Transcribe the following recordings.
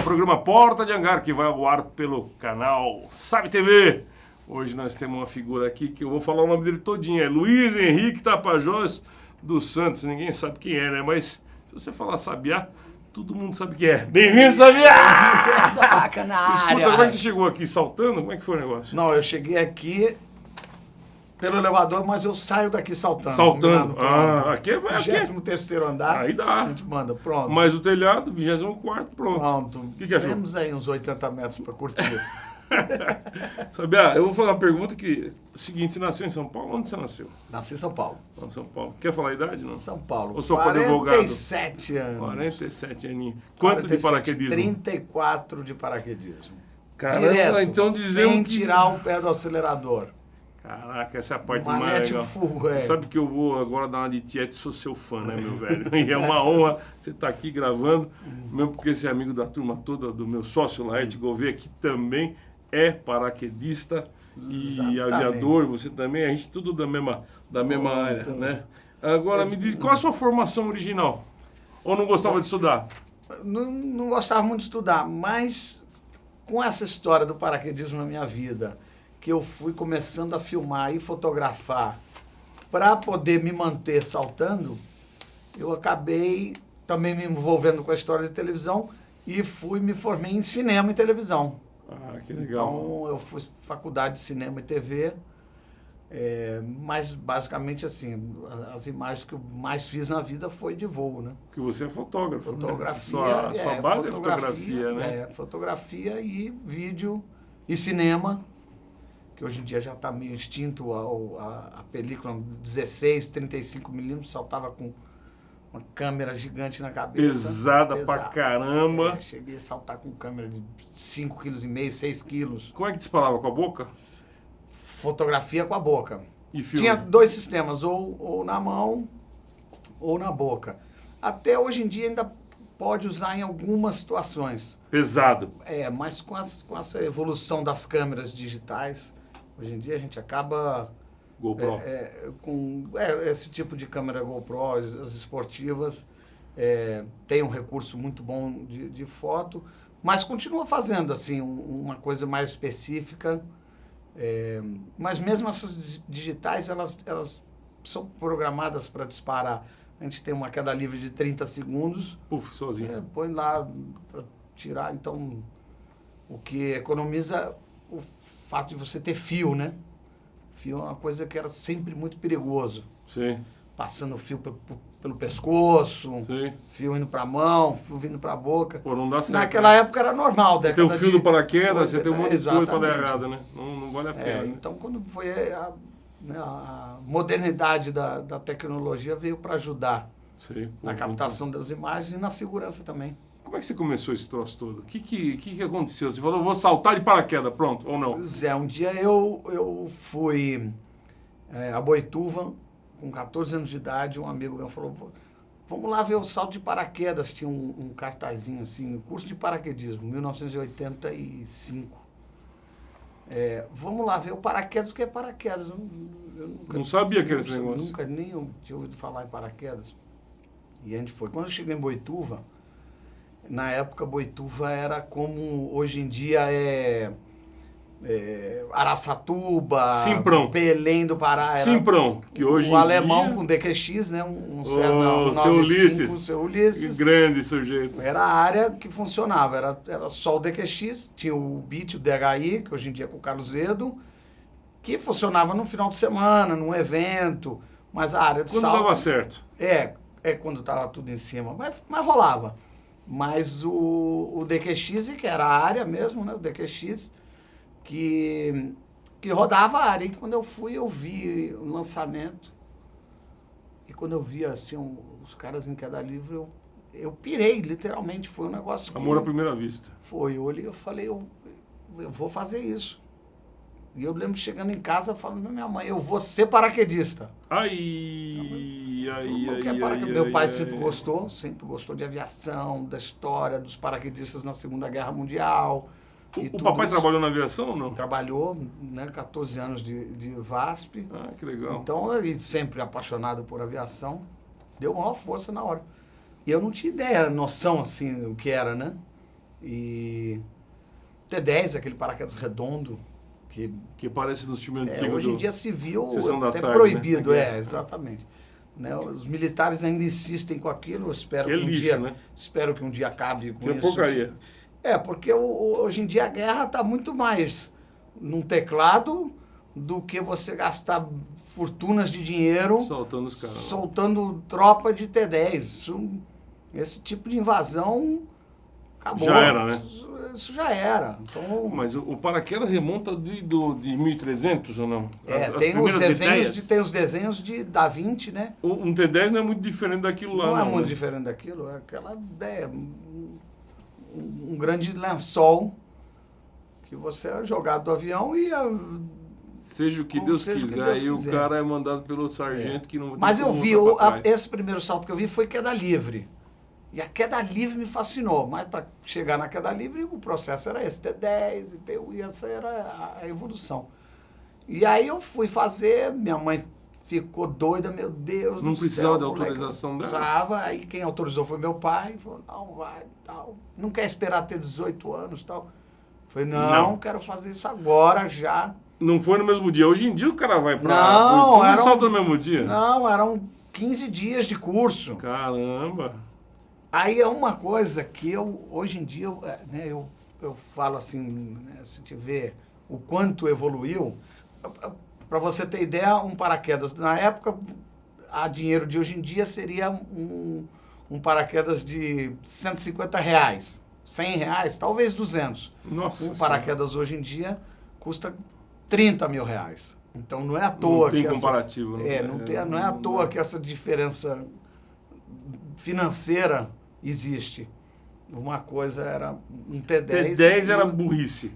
programa Porta de Hangar, que vai ao ar pelo canal Sabe TV. Hoje nós temos uma figura aqui que eu vou falar o nome dele todinho. É Luiz Henrique Tapajós dos Santos. Ninguém sabe quem é, né? Mas se você falar Sabiá, todo mundo sabe quem é. Bem-vindo, Sabiá! Escuta, como é que você chegou aqui? Saltando? Como é que foi o negócio? Não, eu cheguei aqui pelo elevador, mas eu saio daqui saltando. Saltando. Aqui é... 23º andar. Aí dá. A gente manda, pronto. Mas o telhado, 24º, pronto. Pronto. O que achou? Temos aí uns 80 metros para curtir. Sabiá, eu vou falar uma pergunta que... Seguinte, você nasceu em São Paulo? Onde você nasceu? Nasci em São Paulo. Em São Paulo. Quer falar a idade, não? São Paulo. Ou sou advogado? 47 anos. 47 aninhos. Quanto 47, de paraquedismo? 34 de paraquedismo. Caramba, direto, então dizemos sem que... tirar o pé do acelerador. Caraca, essa é a parte Manete mais legal. full, é. Sabe que eu vou agora dar uma de Tiete, sou seu fã, né, meu velho? E é uma honra você estar aqui gravando, mesmo porque você é amigo da turma toda, do meu sócio Laerte Gouveia, que também é paraquedista e aviador, você também, a gente tudo da mesma área, né? Agora, me diz, qual a sua formação original? Ou não gostava de estudar? Não gostava muito de estudar, mas com essa história do paraquedismo na minha vida, que eu fui começando a filmar e fotografar para poder me manter saltando, eu acabei também me envolvendo com a história de televisão e me formei em cinema e televisão. Ah, que legal. Então, eu fiz faculdade de cinema e TV, mas basicamente assim, as imagens que eu mais fiz na vida foi de voo, né? Porque você é fotógrafo, fotografia, né? Sua base é fotografia, né? Fotografia e vídeo e cinema, que hoje em dia já está meio extinto, a película 16, 35 milímetros, saltava com uma câmera gigante na cabeça. Pesada pra caramba. Cheguei a saltar com câmera de 5,5 kg, 6 quilos. Como é que disparava? Com a boca? Fotografia com a boca. E filme? Tinha dois sistemas, ou na mão ou na boca. Até hoje em dia ainda pode usar em algumas situações. Pesado. Mas com essa evolução das câmeras digitais, hoje em dia a gente acaba... GoPro. Com esse tipo de câmera GoPro, as esportivas, tem um recurso muito bom de foto, mas continua fazendo assim uma coisa mais específica. Mas mesmo essas digitais, elas são programadas para disparar. A gente tem uma queda livre de 30 segundos. Puf, sozinho. Põe lá para tirar, então o que economiza o fato de você ter fio, né? Fio é uma coisa que era sempre muito perigoso. Sim. Passando fio pelo pescoço, sim. Fio indo para a mão, fio vindo para a boca. Pô, não dá certo. Naquela época era normal. Você tem o fio do paraquedas, você tem um monte de coisa para dar errado, né? Não vale a pena. Então, quando foi a modernidade da tecnologia, veio para ajudar na captação das imagens e na segurança também. Como é que você começou esse troço todo? O que aconteceu? Você falou, vou saltar de paraquedas, pronto, ou não? Pois é, um dia eu fui a Boituva, com 14 anos de idade, um amigo meu falou, vamos lá ver o salto de paraquedas. Tinha um cartazinho assim, curso de paraquedismo, 1985. Vamos lá ver o paraquedas, o que é paraquedas? Eu nunca, não sabia que era esse negócio. Nunca nem tinha ouvido falar em paraquedas. E a gente foi. Quando eu cheguei em Boituva, na época, Boituva era como hoje em dia Araçatuba, Simprão. Belém do Pará. Simprão, que hoje em dia... O alemão dia... com DQX, né? Um Cessna 95, seu Ulisses. Que grande sujeito. Era a área que funcionava, era só o DQX, tinha o BIT, o DHI, que hoje em dia é com o Carlos Zedo, que funcionava no final de semana, num evento, mas a área de quando salto... Quando dava certo. Quando estava tudo em cima, mas rolava. Mas o DQX, que era a área mesmo, né? O DQX, que rodava a área. E quando eu fui, eu vi o lançamento. E quando eu vi, assim, os caras em queda livre, eu pirei, literalmente. Foi um negócio que... Amor à primeira vista. Foi. Eu olhei, eu falei, eu vou fazer isso. E eu lembro chegando em casa, falando pra minha mãe, eu vou ser paraquedista. Meu pai sempre gostou de aviação, da história dos paraquedistas na Segunda Guerra Mundial. O papai trabalhou na aviação ou não? Trabalhou, né, 14 anos de VASP. Ah, que legal. Então, ele sempre apaixonado por aviação, deu maior força na hora. E eu não tinha ideia, noção, assim, o que era, né? E T10, aquele paraquedas redondo, que parece nos filmes antigos. Hoje em dia se viu Sessão da até Tarde, proibido, né? Exatamente. Né? Os militares ainda insistem com aquilo, eu espero que é que um lixo, dia, né? espero que um dia acabe com Que é isso. porcaria. Porque hoje em dia a guerra está muito mais num teclado do que você gastar fortunas de dinheiro Soltando os caras. soltando tropa de T10. Esse tipo de invasão acabou. Já era, né? Isso já era. Então, Mas o paraquedas remonta de 1300 ou não? tem os desenhos de Da Vinci, né? Um T10 não é muito diferente daquilo lá. Não é muito né? diferente daquilo, é aquela ideia, um grande lençol que você é jogado do avião e... Seja o que Deus seja o que quiser, Deus e quiser. o cara é mandado pelo sargento que não tem Mas eu como vi, voltar pra trás. esse primeiro salto que eu vi foi queda livre. E a queda livre me fascinou, mas para chegar na queda livre o processo era esse, T10, e essa era a evolução. E aí eu fui fazer, minha mãe ficou doida, meu Deus Não do precisava céu, de moleque, autorização dela? Precisava, aí quem autorizou foi meu pai, falou, não, vai, tal. Não quer esperar ter 18 anos, tal. Falei, não, quero fazer isso agora, já. Não foi no mesmo dia. Hoje em dia o cara vai pra... Não, era salta no mesmo dia. Não, eram 15 dias de curso. Caramba. Aí é uma coisa que hoje em dia, eu falo assim, né, se te vê o quanto evoluiu, para você ter ideia, um paraquedas, na época, a dinheiro de hoje em dia seria um paraquedas de R$150, R$100, talvez 200. Nossa Um paraquedas hoje em dia custa R$30 mil. Então não é à toa não tem que comparativo. não é à toa que essa diferença financeira existe. Uma coisa era um T10. T10 era burrice.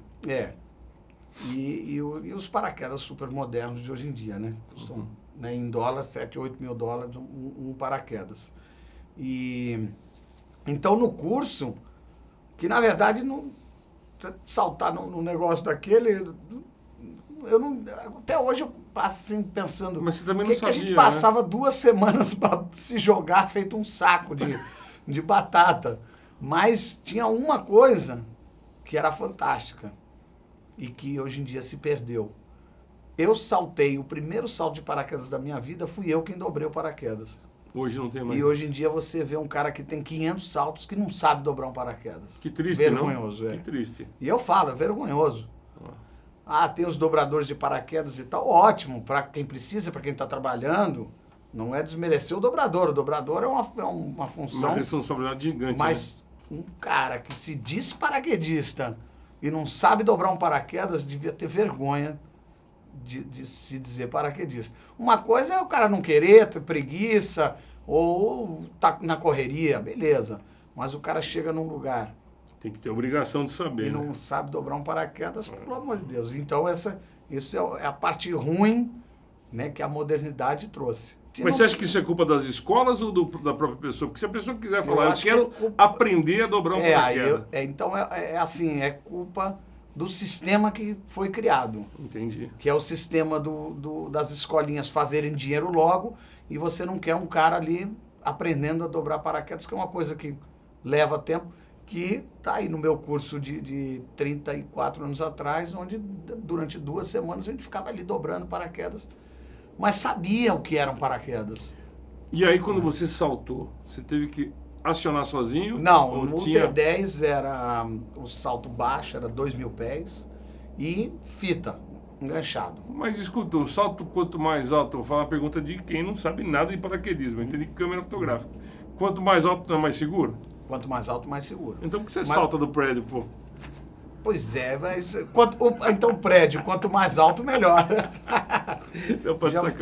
E os paraquedas super modernos de hoje em dia, né? Custam, né, em dólar, 7, 8 mil dólares um paraquedas. E então no curso, que na verdade saltar no negócio daquele, até hoje eu passo assim pensando, mas você também não que a gente sabia, passava 2 semanas para se jogar feito um saco de batata. Mas tinha uma coisa que era fantástica e que hoje em dia se perdeu. Eu saltei, o primeiro salto de paraquedas da minha vida, fui eu quem dobrei o paraquedas. Hoje não tem mais. E hoje em dia você vê um cara que tem 500 saltos que não sabe dobrar um paraquedas. Que triste, vergonhoso, não? Que triste. E eu falo, é vergonhoso. Tem os dobradores de paraquedas e tal, ótimo, para quem precisa, para quem está trabalhando, não é desmerecer o dobrador é uma função... Uma responsabilidade gigante, mas um cara que se diz paraquedista e não sabe dobrar um paraquedas, devia ter vergonha de se dizer paraquedista. Uma coisa é o cara não querer, ter preguiça, ou tá na correria, beleza. Mas o cara chega num lugar... Tem que ter obrigação de saber. E não sabe dobrar um paraquedas, pelo amor de Deus. Então, isso é a parte ruim, né, que a modernidade trouxe. Mas você acha que isso é culpa das escolas ou da própria pessoa? Porque se a pessoa quiser falar, eu quero aprender a dobrar um paraquedas. Então, é culpa do sistema que foi criado. Entendi. Que é o sistema das escolinhas fazerem dinheiro logo e você não quer um cara ali aprendendo a dobrar paraquedas, que é uma coisa que leva tempo. Que está aí no meu curso de 34 anos atrás, onde durante 2 semanas a gente ficava ali dobrando paraquedas, mas sabia o que eram paraquedas. E aí quando você saltou, você teve que acionar sozinho? Não, no T10 era o salto baixo, era 2.000 pés, e fita, enganchado. Mas escuta, o salto quanto mais alto, eu vou falar a pergunta de quem não sabe nada de paraquedismo, eu entendi câmera fotográfica. Quanto mais alto, não é mais seguro? Quanto mais alto, mais seguro. Então por que você salta do prédio, pô? Pois é, mas... Então prédio, quanto mais alto, melhor.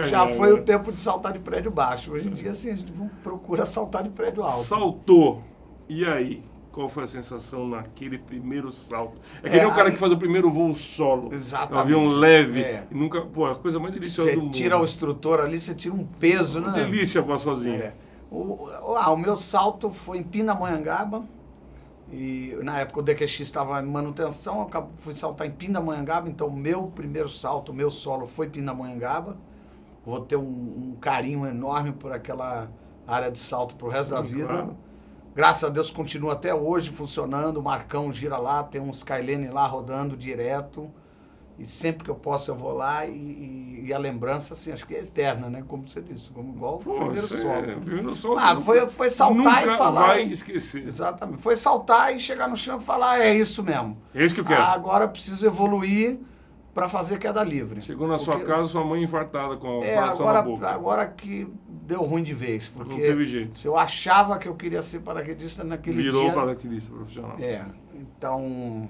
Já foi o tempo de saltar de prédio baixo. Hoje em dia, assim, a gente procura saltar de prédio alto. Saltou. E aí? Qual foi a sensação naquele primeiro salto? É que nem o cara que faz o primeiro voo solo. Exatamente. Um avião leve. E nunca... Pô, a coisa mais deliciosa do mundo. Você tira o instrutor ali, você tira um peso, né? Delícia voar sozinho. O meu salto foi em Pindamonhangaba, e na época o DQX estava em manutenção, eu fui saltar em Pindamonhangaba, então o meu primeiro salto, o meu solo foi Pindamonhangaba. Vou ter um carinho enorme por aquela área de salto pro resto da vida. Claro. Graças a Deus continua até hoje funcionando, o Marcão gira lá, tem um Skylane lá rodando direto. E sempre que eu posso eu vou lá e a lembrança, assim, acho que é eterna, né? Como você disse, como igual o primeiro solo. Primeiro solo. Foi saltar e falar. Vai esquecer. Exatamente. Foi saltar e chegar no chão e falar, é isso mesmo. É isso que eu quero. Agora eu preciso evoluir para fazer queda livre. Chegou na sua casa, sua mãe infartada com o coração na boca. Agora que deu ruim de vez. Porque não teve jeito. Se eu achava que eu queria ser paraquedista naquele dia... Virou paraquedista profissional. Então...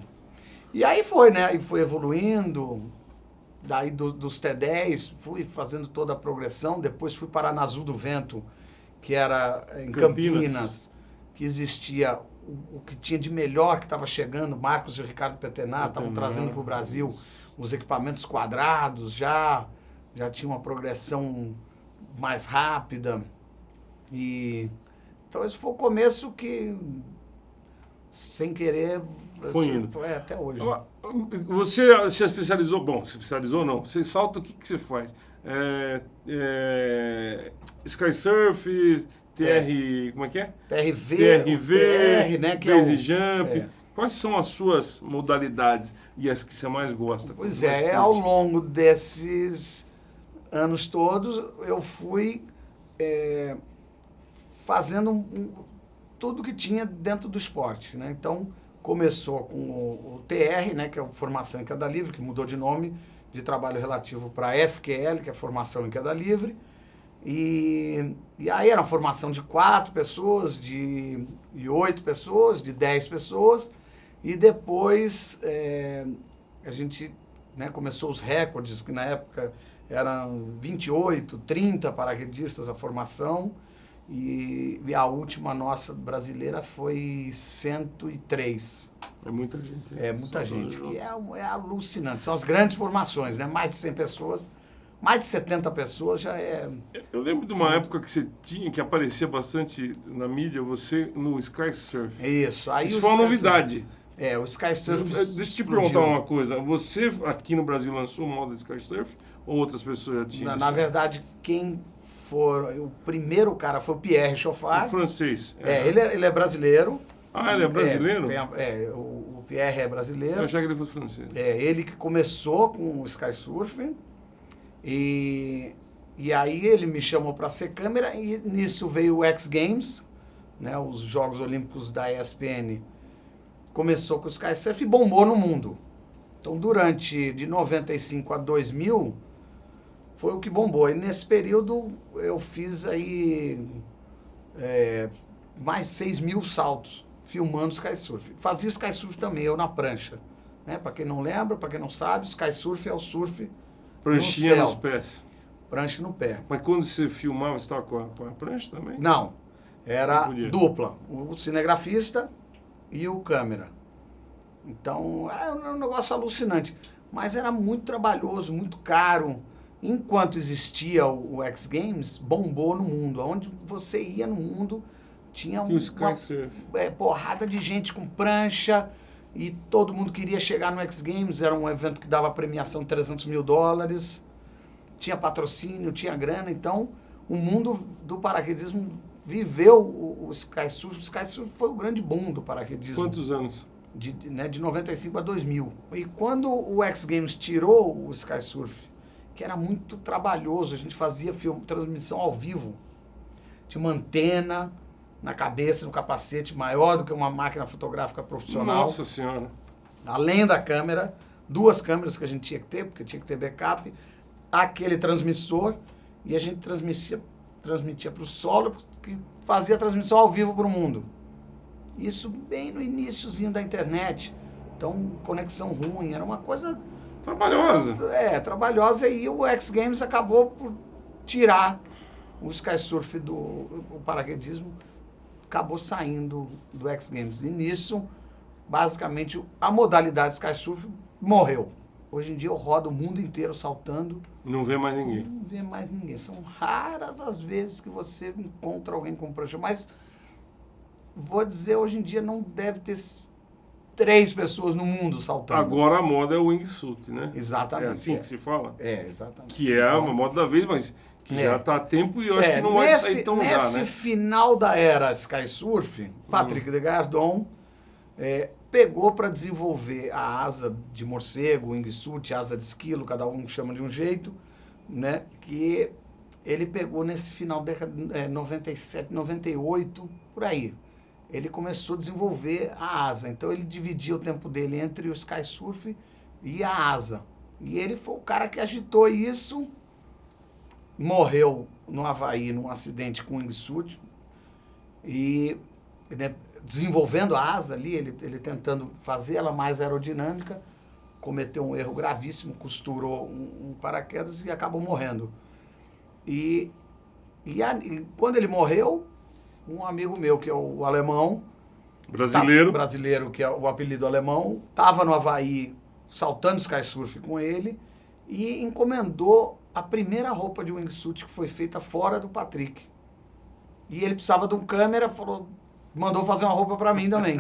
E aí foi, né? E foi evoluindo. Daí dos T10, fui fazendo toda a progressão. Depois fui parar na Azul do Vento, que era em Campinas, que existia o que tinha de melhor que estava chegando. Marcos e o Ricardo Petená estavam trazendo para o Brasil os equipamentos quadrados, já tinha uma progressão mais rápida. E então esse foi o começo que, sem querer, foi indo. Até hoje. Você se especializou, se especializou não, você salta, o que você faz? Sky Surf, TR, como é que é? TR, né? Que Base Jump. Quais são as suas modalidades e as que você mais gosta? Pois ao longo desses anos todos, eu fui fazendo tudo que tinha dentro do esporte, né? Então, começou com o TR, né, que é a Formação em Queda Livre, que mudou de nome de trabalho relativo para FQL, que é a Formação em Queda Livre. E aí era uma formação de 4 pessoas, de 8 pessoas, de 10 pessoas. E depois a gente, né, começou os recordes, que na época eram 28, 30 paraquedistas a formação. E a última nossa brasileira foi 103. É muita gente. É muita gente, que é alucinante. São as grandes formações, né? Mais de 100 pessoas, mais de 70 pessoas já é... Eu lembro de uma época que você tinha, que aparecia bastante na mídia, você no Sky Surf. Isso. Aí isso foi uma novidade. O Sky Surf Deixa eu te perguntar uma coisa. Você aqui no Brasil lançou o modo Sky Surf ou outras pessoas já tinham? Na verdade, quem... o primeiro cara foi o Pierre Chauffard. O francês. Ele é brasileiro. Ah, ele é brasileiro? O Pierre é brasileiro. Eu achava que ele fosse francês. Ele que começou com o Sky Surf. E aí ele me chamou para ser câmera e nisso veio o X Games, né, os Jogos Olímpicos da ESPN. Começou com o Sky Surf e bombou no mundo. Então, de 95 a 2000... foi o que bombou. E nesse período eu fiz aí mais 6 mil saltos filmando Sky Surf. Fazia Sky Surf também, eu na prancha. Né? Para quem não lembra, para quem não sabe, Sky Surf é o surf pranchinha nos pés. Prancha no pé. Mas quando você filmava, você estava com a prancha também? Não. Era dupla. O cinegrafista e o câmera. Então, é um negócio alucinante. Mas era muito trabalhoso, muito caro. Enquanto existia o X Games, bombou no mundo. Onde você ia no mundo, tinha uma porrada de gente com prancha e todo mundo queria chegar no X Games. Era um evento que dava premiação de $300 mil. Tinha patrocínio, tinha grana. Então, o mundo do paraquedismo viveu o Sky Surf. O Sky Surf foi o grande boom do paraquedismo. Quantos anos? De 95 a 2000. E quando o X Games tirou o Sky Surf, que era muito trabalhoso, a gente fazia transmissão ao vivo. Tinha uma antena na cabeça, no capacete, maior do que uma máquina fotográfica profissional. Nossa Senhora! Além da câmera, 2 câmeras que a gente tinha que ter, porque tinha que ter backup, aquele transmissor, e a gente transmitia para o solo, que fazia a transmissão ao vivo para o mundo. Isso bem no iniciozinho da internet. Então, conexão ruim, era uma coisa... trabalhosa. Trabalhosa, e o X Games acabou por tirar o Sky Surf o paraquedismo, acabou saindo do X Games. E nisso, basicamente, a modalidade Sky Surf morreu. Hoje em dia eu rodo o mundo inteiro saltando. Não vê mais ninguém. Não vê mais ninguém. São raras as vezes que você encontra alguém com prancha, mas vou dizer, hoje em dia não deve ter 3 pessoas no mundo saltando. Agora a moda é o wingsuit, né? Exatamente. É assim que se fala? É, exatamente. Que é a moda da vez, mas que já está a tempo e eu acho que não vai sair tão já, nesse né? final da era Sky Surf, Patrick de Gardon pegou para desenvolver a asa de morcego, wingsuit, asa de esquilo, cada um chama de um jeito, né? Que ele pegou nesse final da década 97, 98, por aí. Ele começou a desenvolver a asa. Então ele dividia o tempo dele entre o Sky Surf e a asa. E ele foi o cara que agitou isso, morreu no Havaí num acidente com o wingsuit e né, desenvolvendo a asa ali, ele tentando fazer ela mais aerodinâmica, cometeu um erro gravíssimo, costurou um paraquedas e acabou morrendo. E quando ele morreu, um amigo meu, que é o alemão... Brasileiro, que é o apelido alemão, estava no Havaí saltando Sky Surf com ele e encomendou a primeira roupa de wingsuit que foi feita fora do Patrick. E ele precisava de um câmera, mandou fazer uma roupa para mim também.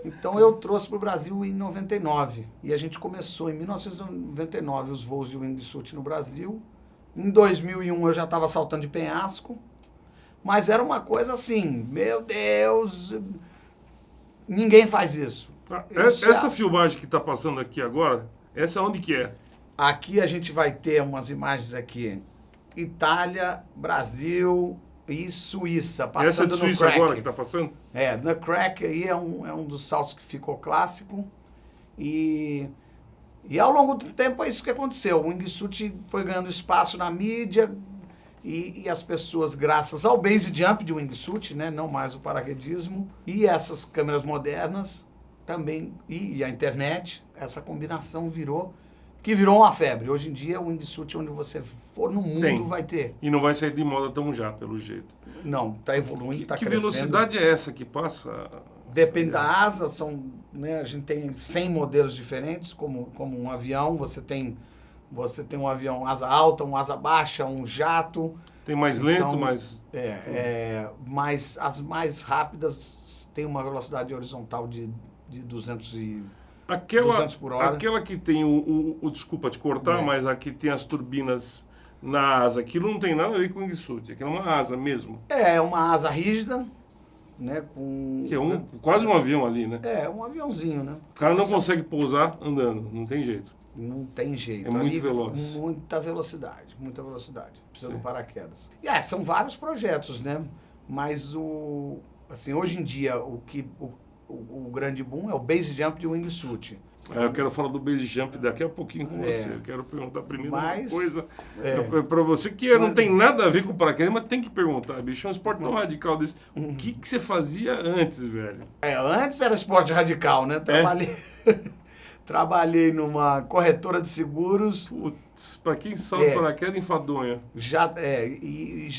Então eu trouxe para o Brasil em 99. E a gente começou em 1999 os voos de wingsuit no Brasil. Em 2001 eu já estava saltando de penhasco. Mas era uma coisa assim, meu Deus, ninguém faz isso. Essa filmagem que está passando aqui agora, essa onde que é? Aqui a gente vai ter umas imagens aqui. Itália, Brasil e Suíça, passando essa é de Suíça no Crack. Agora que está passando? No Crack aí é um dos saltos que ficou clássico. E ao longo do tempo é isso que aconteceu. O wingsuit foi ganhando espaço na mídia e as pessoas, graças ao base jump de wingsuit, né, não mais o paraquedismo, e essas câmeras modernas também, e a internet, essa combinação virou uma febre. Hoje em dia, o wingsuit, onde você for no mundo, vai ter. E não vai sair de moda tão já, pelo jeito. Não, está evoluindo, está crescendo. Que velocidade é essa que passa? Depende da asa, né, a gente tem 100 modelos diferentes, como um avião, você tem um avião asa alta, um asa baixa, um jato. Tem mais lento, mais... Mas as mais rápidas têm uma velocidade horizontal de 200 por hora. Aquela que tem desculpa te cortar, mas a que tem as turbinas na asa, aquilo não tem nada a ver com o wingsuit, aquilo é uma asa mesmo. É uma asa rígida, né, que é quase um avião ali, né? É, um aviãozinho, né? O cara não consegue pousar andando, não tem jeito. Não tem jeito. É muito veloz. Muita velocidade. Precisa do paraquedas. E são vários projetos, né? Mas hoje em dia, o grande boom é o base jump de wingsuit. Eu quero falar do base jump daqui a pouquinho com você. Eu quero perguntar primeiro uma coisa para você que não tem nada a ver com paraquedas, mas tem que perguntar, bicho, é um esporte tão radical desse. O que você fazia antes, velho? Antes era esporte radical, né? Trabalhei numa corretora de seguros. Putz, pra quem salta paraquedas enfadonha. Já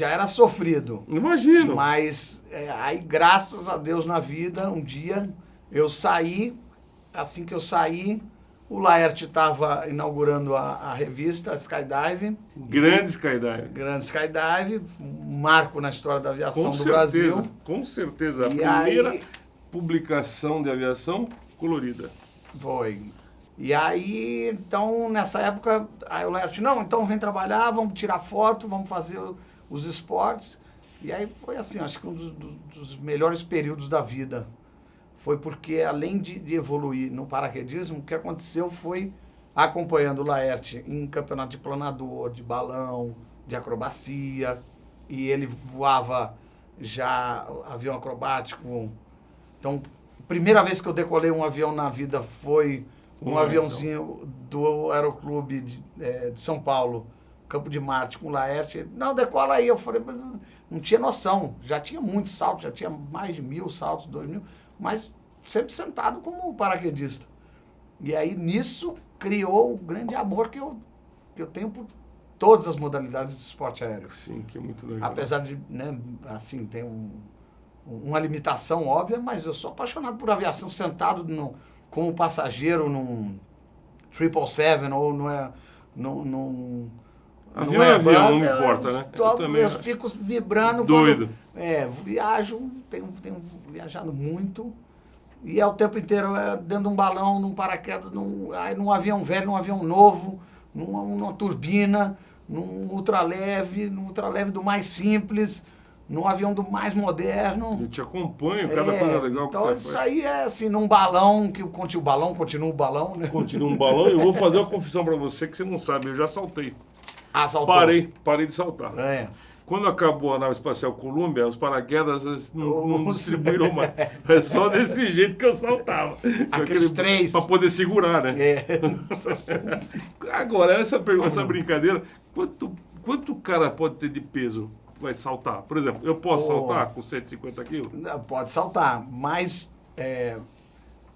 era sofrido. Imagino. Mas aí, graças a Deus na vida, um dia eu saí, assim que eu saí, o Laerte estava inaugurando a revista Skydive. Grande Skydive. Grande Skydive, um marco na história da aviação do Brasil. Com certeza. A primeira publicação de aviação colorida. Foi. E aí, então, nessa época, aí o Laerte, então vem trabalhar, vamos tirar foto, vamos fazer os esportes. E aí foi assim, acho que um dos melhores períodos da vida. Foi porque, além de evoluir no paraquedismo, o que aconteceu foi acompanhando o Laerte em campeonato de planador, de balão, de acrobacia. E ele voava já avião acrobático. Então, primeira vez que eu decolei um avião na vida foi um aviãozinho do Aeroclube de São Paulo, Campo de Marte, com o Laerte. Não, decola aí. Eu falei, mas não tinha noção. Já tinha muitos saltos, já tinha mais de 1.000 saltos, 2.000, mas sempre sentado como paraquedista. E aí, nisso, criou o grande amor que eu tenho por todas as modalidades de esporte aéreo. Sim, que é muito legal. Apesar de, né, assim, tem uma limitação óbvia, mas eu sou apaixonado por aviação, sentado como passageiro num 777 ou num avião é avião, não importa, né? Eu fico vibrando. Doido. Viajo, tenho viajado muito E é o tempo inteiro dentro de um balão, num paraquedas, num avião velho, num avião novo, numa turbina, num ultraleve do mais simples, num avião do mais moderno. Eu te acompanho, cada coisa legal que então você isso faz. aí é assim, num balão, que continua o balão, né? Continua um balão, eu vou fazer uma confissão pra você que você não sabe, eu já saltei. Ah, saltou. Parei de saltar. É. Quando acabou a nave espacial Columbia, os paraquedas não distribuíram mais. É só desse jeito que eu saltava. Aqueles três. Para poder segurar, né? É. Agora, essa brincadeira, quanto o cara pode ter de peso? Vai saltar? Por exemplo, eu posso saltar com 150 quilos? Não, pode saltar, mas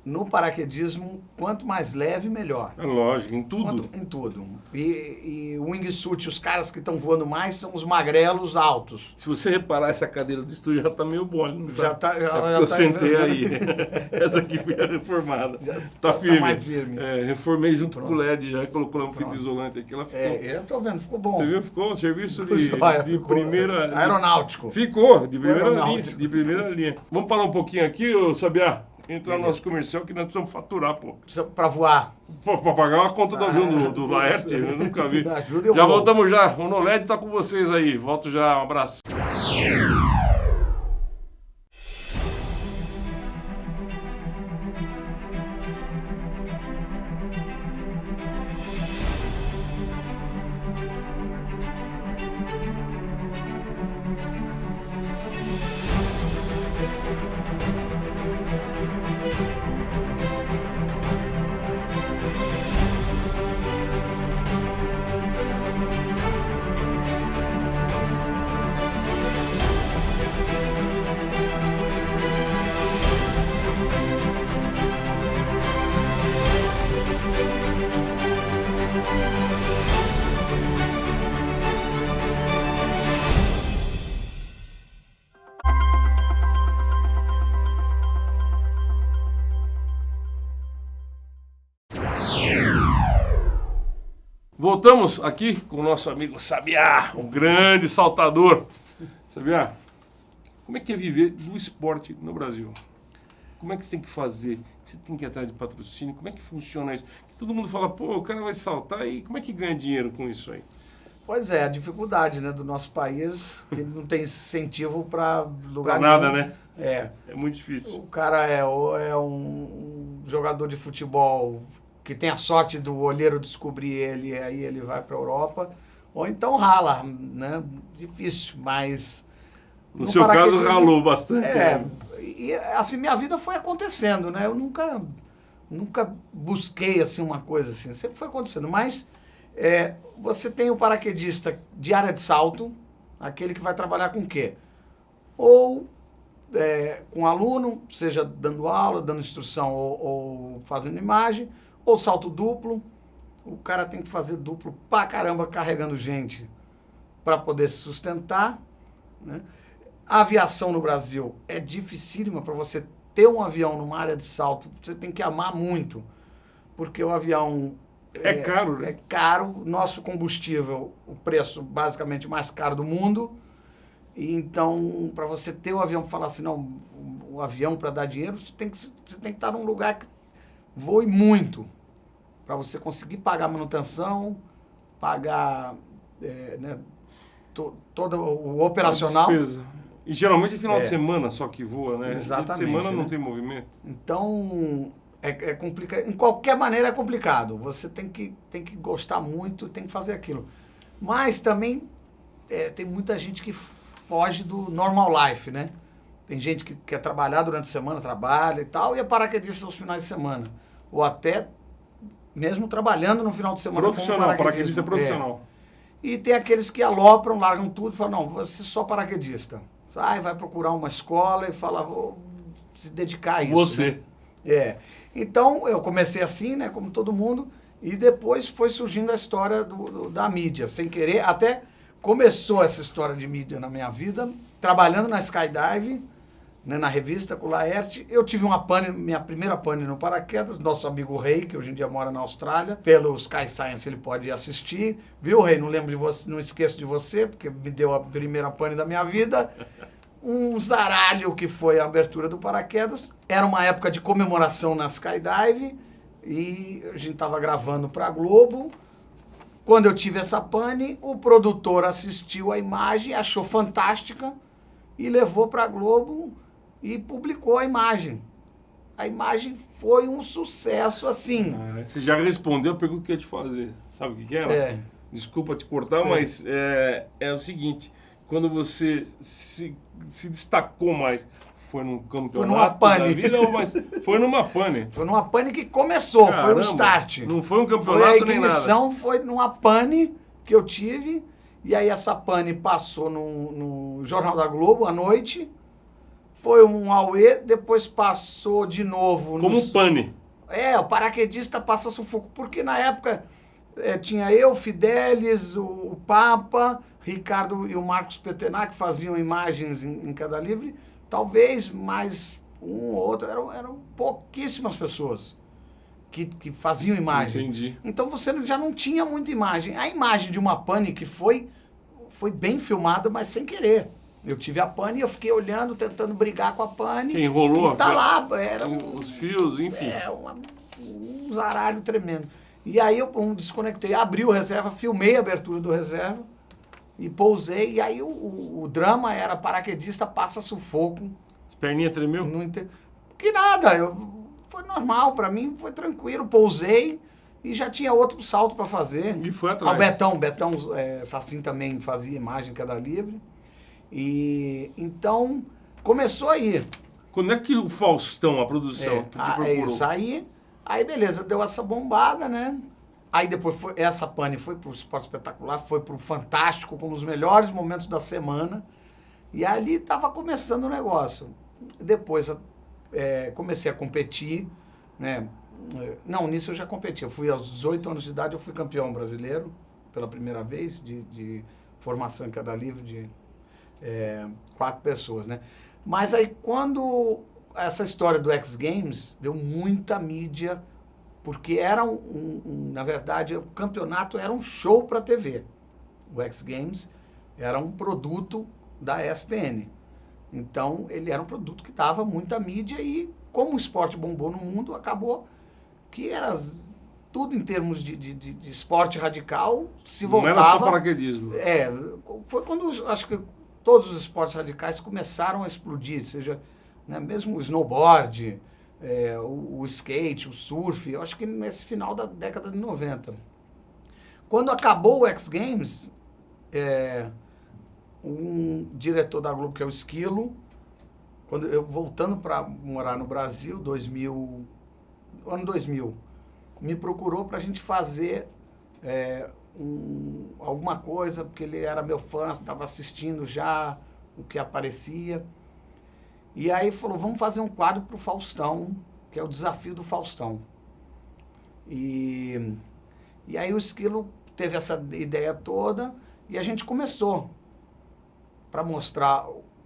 no paraquedismo, quanto mais leve, melhor. É lógico, em tudo. Em tudo. E o wingsuit, os caras que estão voando mais são os magrelos altos. Se você reparar, essa cadeira do estúdio já tá meio mole, não Já tá? tá. Eu sentei aí. Essa aqui foi reformada. Tá firme. Tá mais firme. Reformei junto Pronto. com o LED, já colocamos fita isolante aqui. Ela ficou. Eu tô vendo, ficou bom. Você viu? Ficou um serviço Joia, de ficou primeira... aeronáutico. Ficou, de primeira linha. Aeronáutico. De primeira linha. Vamos parar um pouquinho aqui, ô Sabiá? Entrar no nosso comercial que nós precisamos faturar, pô. Pra voar. Pra pagar uma conta do avião do Laerte, eu nunca vi. Ajuda, eu Já vou. voltamos já. O Noled tá com vocês aí. Volto já. Um abraço. Voltamos aqui com o nosso amigo Sabiá, um grande saltador. Sabiá, como é que é viver do esporte no Brasil? Como é que você tem que fazer? Você tem que ir atrás de patrocínio? Como é que funciona isso? Todo mundo fala, pô, o cara vai saltar e como é que ganha dinheiro com isso aí? Pois é, a dificuldade, né, do nosso país, que não tem incentivo para lugar Pra nada, nenhum. né? É. muito difícil. O cara é um jogador de futebol que tem a sorte do olheiro descobrir ele, e aí ele vai para a Europa, ou então rala, né? Difícil, mas... No seu caso, paraquedismo, ralou bastante. É, né? e assim, minha vida foi acontecendo, né? Eu nunca busquei, assim, uma coisa assim, sempre foi acontecendo, mas você tem o paraquedista de área de salto, aquele que vai trabalhar com o quê? Ou com aluno, seja dando aula, dando instrução ou fazendo imagem, ou salto duplo. O cara tem que fazer duplo pra caramba carregando gente para poder se sustentar, né? A aviação no Brasil é dificílima. Para você ter um avião numa área de salto, você tem que amar muito, porque o avião É caro, né? É caro. Nosso combustível, o preço basicamente mais caro do mundo. E então, para você ter o avião, falar assim, não, o avião para dar dinheiro, você tem que estar num lugar que voe muito, para você conseguir pagar manutenção, pagar todo o operacional. Despesa. E geralmente é final de semana só que voa, né? Exatamente, Dia de semana né? não tem movimento. Então, é complicado. Em qualquer maneira é complicado. Você tem que gostar muito, tem que fazer aquilo. Mas também tem muita gente que foge do normal life, né? Tem gente que quer trabalhar durante a semana, trabalha e tal, e é paraquedista aos finais de semana. Ou até mesmo trabalhando no final de semana. Profissional, paraquedista profissional. E tem aqueles que alopram, largam tudo e falam, não, você é só paraquedista. Sai, vai procurar uma escola e fala, vou se dedicar a isso. Você. Né? Então, eu comecei assim, né, como todo mundo, e depois foi surgindo a história da mídia, sem querer. Até começou essa história de mídia na minha vida, trabalhando na Skydive, né, na revista com o Laerte. Eu tive uma pane, minha primeira pane no paraquedas, nosso amigo Rei, que hoje em dia mora na Austrália, pelo Sky Science ele pode assistir. Viu, Rei? Não lembro de você, não esqueço de você, porque me deu a primeira pane da minha vida. um zaralho que foi a abertura do paraquedas. Era uma época de comemoração na Skydive e a gente estava gravando para a Globo. Quando eu tive essa pane, o produtor assistiu a imagem, achou fantástica e levou para a Globo e publicou a imagem. A imagem foi um sucesso assim. Você já respondeu a pergunta que eu ia te fazer. Sabe o que era? Desculpa te cortar, mas é o seguinte. Quando você se destacou mais, foi num campeonato foi numa pane. Da vida, mas foi numa pane. Foi numa pane que começou, Caramba, foi o start. Não foi um campeonato nem nada. A ignição foi numa pane que eu tive, e aí essa pane passou no Jornal da Globo à noite, foi um auê, depois passou de novo... Como um pane. O paraquedista passa sufoco, porque na época tinha eu, Fidelis, o Papa, Ricardo e o Marcos Petenac faziam imagens em Queda Livre, talvez mais um ou outro, eram pouquíssimas pessoas que faziam imagem. Entendi. Então você já não tinha muita imagem. A imagem de uma pane que foi bem filmada, mas sem querer. Eu tive a pane e eu fiquei olhando, tentando brigar com a pane. Que enrolou? E tá lá, era os fios, enfim. Um zaralho tremendo. E aí eu desconectei, abri o reserva, filmei a abertura do reserva e pousei. E aí o drama era paraquedista passa sufoco. As perninhas tremeu? Que nada, foi normal, pra mim foi tranquilo. Pousei e já tinha outro salto pra fazer. E foi atrás. O Betão Sassin também fazia imagem Queda Livre. E então começou aí. Quando é que o Faustão, a produção, te procurou? É isso, aí beleza, deu essa bombada, né? Aí depois essa pane foi pro Esporte Espetacular, foi pro Fantástico, com os melhores momentos da semana. E ali tava começando o negócio. Depois comecei a competir, né? Não, nisso eu já competi. Eu fui aos 18 anos de idade, eu fui campeão brasileiro pela primeira vez de formação em Queda Livre de 4 pessoas, né? Mas aí quando essa história do X Games deu muita mídia, porque era na verdade, o campeonato era um show para a TV. O X Games era um produto da ESPN. Então, ele era um produto que dava muita mídia e, como o esporte bombou no mundo, acabou que era tudo em termos de esporte radical, se voltava... Não era só paraquedismo. Foi quando, acho que todos os esportes radicais começaram a explodir, seja, né, mesmo o snowboard, o skate, o surf, eu acho que nesse final da década de 90. Quando acabou o X Games, um diretor da Globo, que é o Esquilo, quando eu voltando para morar no Brasil, ano 2000, me procurou para a gente fazer alguma coisa, porque ele era meu fã, estava assistindo já o que aparecia. E aí falou, vamos fazer um quadro para o Faustão, que é o Desafio do Faustão. E aí o Esquilo teve essa ideia toda e a gente começou. Para mostrar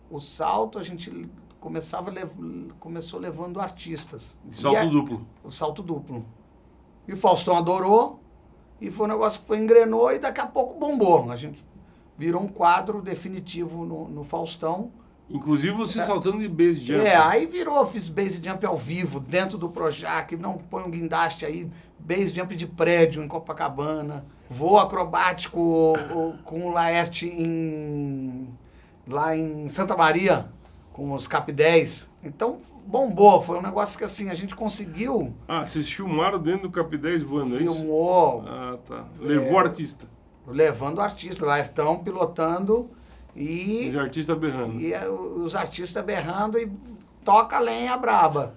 o salto, a gente começou levando artistas. Salto duplo. O salto duplo. E o Faustão adorou, e foi um negócio que engrenou e daqui a pouco bombou. A gente virou um quadro definitivo no Faustão. Inclusive você saltando de base jump. Aí virou, fiz base jump ao vivo, dentro do Projac, não põe um guindaste aí, base jump de prédio em Copacabana, voo acrobático com o Laerte lá em Santa Maria, com os Cap 10. Então, bombou, foi um negócio que assim, a gente conseguiu... vocês filmaram dentro do Cap 10 voando, é isso? Filmou. Tá. Levou artista. Levando o artista, Laertão pilotando e... Os artistas berrando. E os artistas berrando e toca a lenha braba.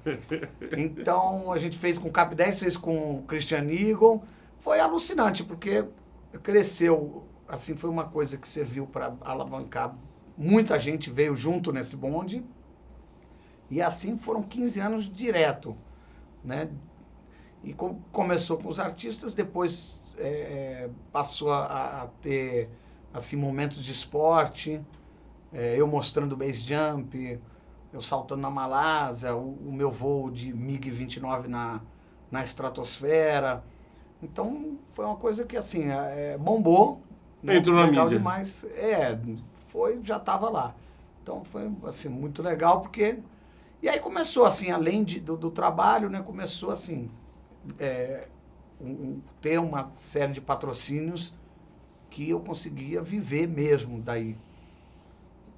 Então, a gente fez com o Cap 10, fez com o Christian Eagle. Foi alucinante, porque cresceu, assim, foi uma coisa que serviu para alavancar. Muita gente veio junto nesse bonde. E assim foram 15 anos direto, né? E começou com os artistas, depois passou a ter assim, momentos de esporte, eu mostrando base jump, eu saltando na Malásia, o meu voo de MiG-29 na estratosfera. Então, foi uma coisa que, assim, bombou. Entrou na legal mídia. Demais. Já estava lá. Então foi assim, muito legal, porque... E aí começou assim, além do trabalho, né, começou assim, ter uma série de patrocínios que eu conseguia viver mesmo daí.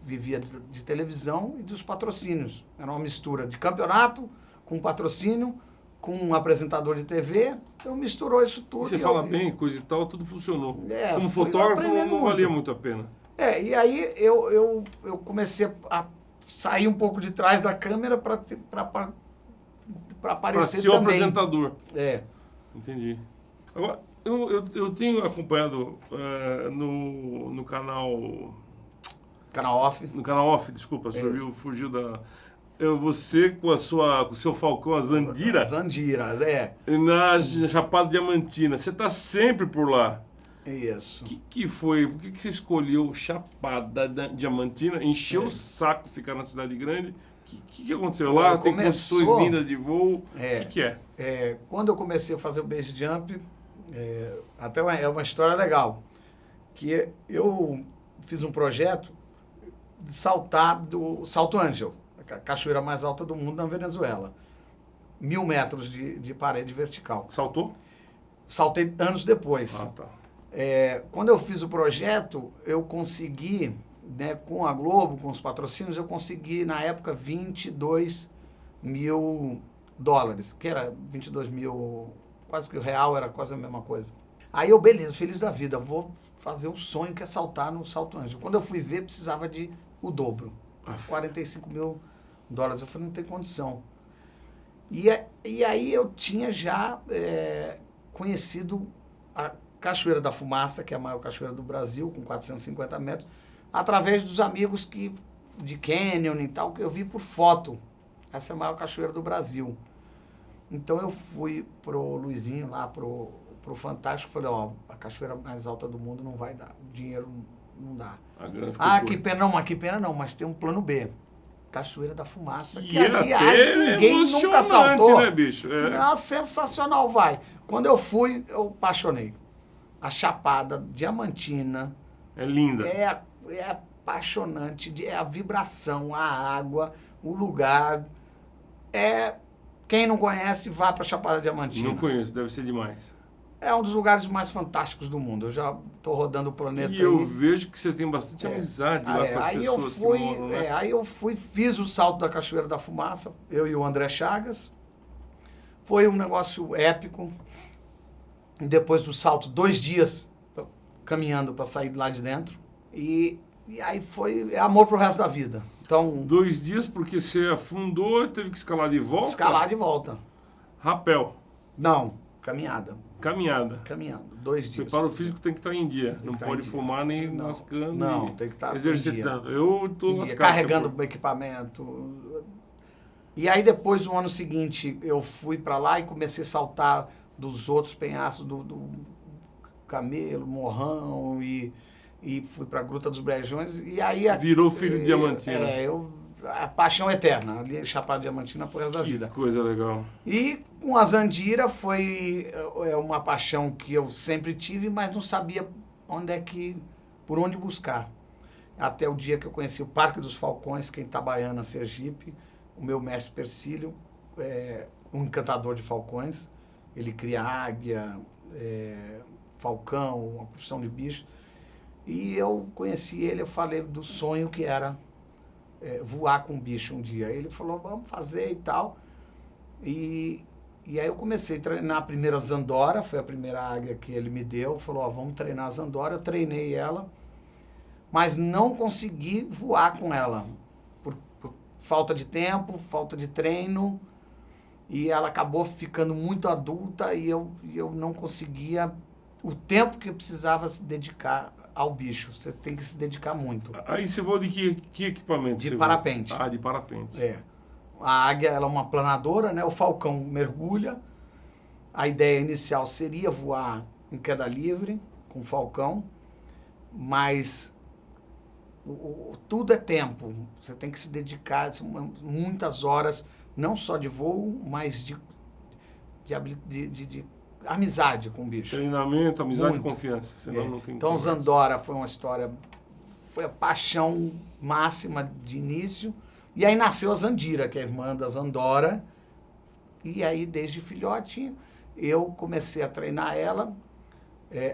Vivia de televisão e dos patrocínios. Era uma mistura de campeonato com patrocínio, com um apresentador de TV. Então misturou isso tudo. E você fala bem, coisa e tal, tudo funcionou. Como fui fotógrafo aprendendo não muito. valia muito a pena. E aí eu comecei a sair um pouco de trás da câmera para aparecer ser o também. apresentador. Entendi. Agora, eu tenho acompanhado no canal... Canal Off. No canal Off, desculpa, fugiu da... Você com o seu Falcão, a Zandira. Zandiras, Na Chapada Diamantina. Você está sempre por lá. Isso. O que foi? Por que você escolheu Chapada Diamantina? Encheu o saco ficar na cidade grande? O que aconteceu lá? Tem condições lindas de voo? O que é? Quando eu comecei a fazer o base jump, até é uma história legal. Que eu fiz um projeto de saltar do Salto Ángel, a cachoeira mais alta do mundo na Venezuela. 1.000 metros de parede vertical. Saltou? Saltei anos depois. Ah, tá. Quando eu fiz o projeto, eu consegui, né, com a Globo, com os patrocínios, eu consegui, na época, 22 mil dólares, que era 22 mil, quase que o real era quase a mesma coisa. Aí eu, beleza, feliz da vida, vou fazer um sonho que é saltar no Salto Ángel. Quando eu fui ver, precisava de o dobro, 45 mil dólares. Eu falei, não tem condição. E aí eu tinha já conhecido a Cachoeira da Fumaça, que é a maior cachoeira do Brasil, com 450 metros, através dos amigos de canyon e tal, que eu vi por foto. Essa é a maior cachoeira do Brasil. Então eu fui pro Luizinho, lá pro Fantástico, falei, a cachoeira mais alta do mundo não vai dar, o dinheiro não dá. Que pena não, mas tem um plano B. Cachoeira da Fumaça, que aliás ninguém nunca saltou. Né, bicho? Sensacional, vai. Quando eu fui, eu apaixonei. A Chapada Diamantina. É linda. É apaixonante. A vibração, a água, o lugar. Quem não conhece, vá para a Chapada Diamantina. Não conheço, deve ser demais. É um dos lugares mais fantásticos do mundo. Eu já estou rodando o planeta aí. E eu vejo que você tem bastante amizade lá com as pessoas que moram, né? Aí eu fiz o salto da Cachoeira da Fumaça, eu e o André Chagas. Foi um negócio épico. E depois do salto, 2 dias caminhando para sair lá de dentro. E aí foi amor pro resto da vida. Então, 2 dias porque você afundou e teve que escalar de volta? Escalar de volta. Rapel? Não, caminhada. Caminhando, 2 dias. O preparo físico tem que estar em dia. Não pode fumar nem lascando. Não, tem que estar exercitando. Eu estou carregando o equipamento. E aí depois, no ano seguinte, eu fui para lá e comecei a saltar dos outros penhascos do Camelo, Morrão e fui para a Gruta dos Brejões. E aí virou filho de Diamantina. A paixão eterna, ali Chapada Diamantina pro resto da vida. Que coisa legal. E com a Zandira foi uma paixão que eu sempre tive, mas não sabia por onde buscar. Até o dia que eu conheci o Parque dos Falcões, que é em Itabaiana, Sergipe, o meu mestre Persílio, um encantador de falcões, ele cria águia, falcão, uma porção de bichos. E eu conheci ele, eu falei do sonho que era voar com um bicho um dia. Ele falou, vamos fazer e tal. E aí eu comecei a treinar a primeira Zandora, foi a primeira águia que ele me deu. Falou, vamos treinar a Zandora. Eu treinei ela, mas não consegui voar com ela. Por falta de tempo, falta de treino. E ela acabou ficando muito adulta e eu não conseguia o tempo que eu precisava se dedicar ao bicho. Você tem que se dedicar muito. Aí você voa de que equipamento? De parapente. De parapente. A águia, ela é uma planadora, né? O falcão mergulha. A ideia inicial seria voar em queda livre com o falcão, mas tudo é tempo. Você tem que se dedicar muitas horas, não só de voo, mas de amizade com o bicho. Treinamento, amizade e confiança. Senão não tem então, conversa. Zandora foi uma história foi a paixão máxima de início. E aí nasceu a Zandira, que é a irmã da Zandora. E aí, desde filhote, eu comecei a treinar ela,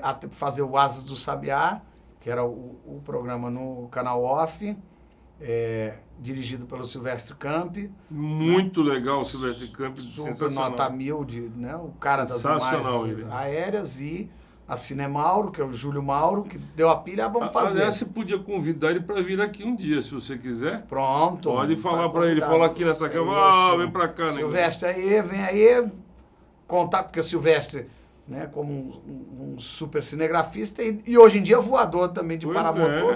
a fazer o Asas do Sabiá, que era o programa no canal Off, dirigido pelo Silvestre Camp. Muito legal o Silvestre Camp, Super sensacional. nota 1000, né, o cara das imagens aéreas, e a Cinemauro, que é o Júlio Mauro, que deu a pilha, vamos fazer. Aliás, você podia convidar ele para vir aqui um dia, se você quiser. Pronto. Pode falar para ele, fala aqui nessa câmera, vem para cá. Silvestre aí, vem aí, contar, porque o Silvestre, né, como um super cinegrafista e hoje em dia voador também de paramotor.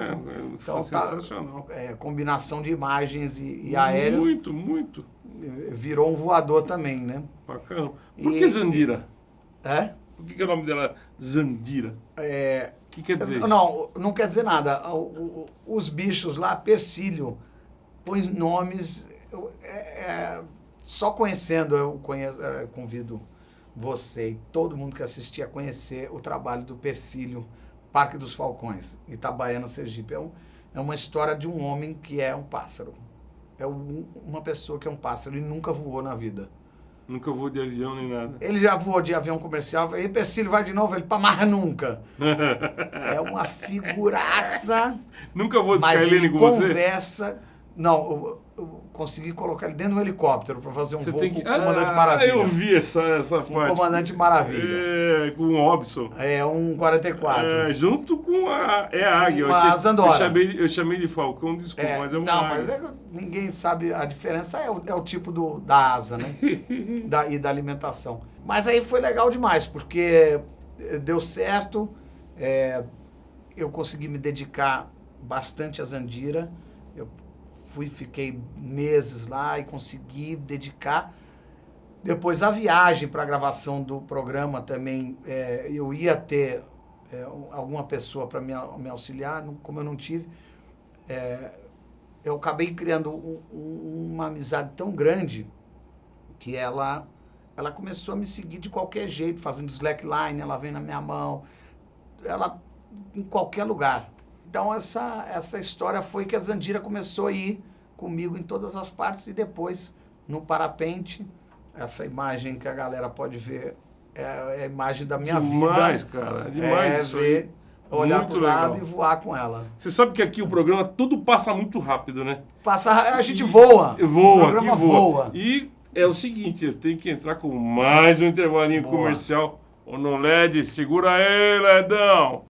Então, sensacional. Combinação de imagens e aéreas. Muito, muito. Virou um voador também, né? Bacana. Por que Zandira? Por que o nome dela é Zandira? O que quer dizer isso? Não quer dizer nada. Os bichos lá, Persílio, põe nomes... só conhecendo, eu convido você e todo mundo que assistir a conhecer o trabalho do Persílio, Parque dos Falcões, Itabaiana, Sergipe. É uma história de um homem que é um pássaro. É uma pessoa que é um pássaro e nunca voou na vida. Nunca voou de avião nem nada. Ele já voou de avião comercial. Aí, Persílio, vai de novo. Ele, mas nunca. É uma figuraça. Nunca voou de Skylane com você? Conversa. Não, eu consegui colocar ele dentro do helicóptero para fazer um voo com o Comandante Ah, Maravilha. eu vi essa parte. Com o Comandante Maravilha. Com o Robson. Um 44. Junto com a Águia. A Zandora. Eu chamei de Falcão, desculpa, mas é uma águia. Mas ninguém sabe a diferença, é o tipo da asa, né? E da alimentação. Mas aí foi legal demais, porque deu certo, eu consegui me dedicar bastante a Zandira, fiquei meses lá e consegui dedicar. Depois a viagem para a gravação do programa também, eu ia ter alguma pessoa para me auxiliar, como eu não tive, eu acabei criando uma amizade tão grande que ela começou a me seguir de qualquer jeito, fazendo slackline, ela vem na minha mão, ela em qualquer lugar. Então essa história foi que a Zandira começou a ir comigo em todas as partes e depois no parapente, essa imagem que a galera pode ver é a imagem da minha vida. Demais, cara, demais isso aí. Olhar para o lado e voar com ela. Você sabe que aqui o programa tudo passa muito rápido, né? A gente voa. Voa, o programa aqui voa. E é o seguinte, eu tenho que entrar com mais um intervalinho comercial. Ô, no LED, segura aí, Ledão.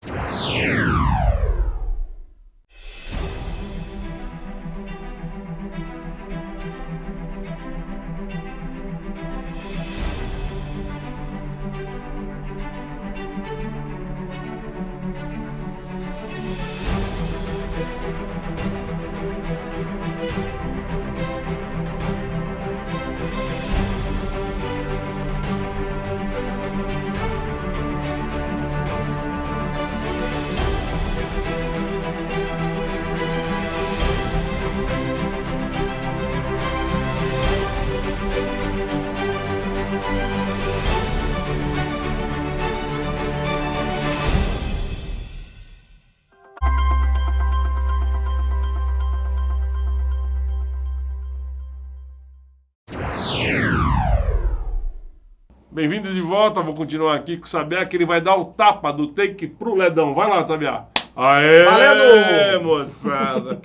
Bem-vindo de volta, vou continuar aqui com o Sabiá, que ele vai dar o tapa do take pro Ledão. Vai lá, Sabiá. Aê, valendo, moçada.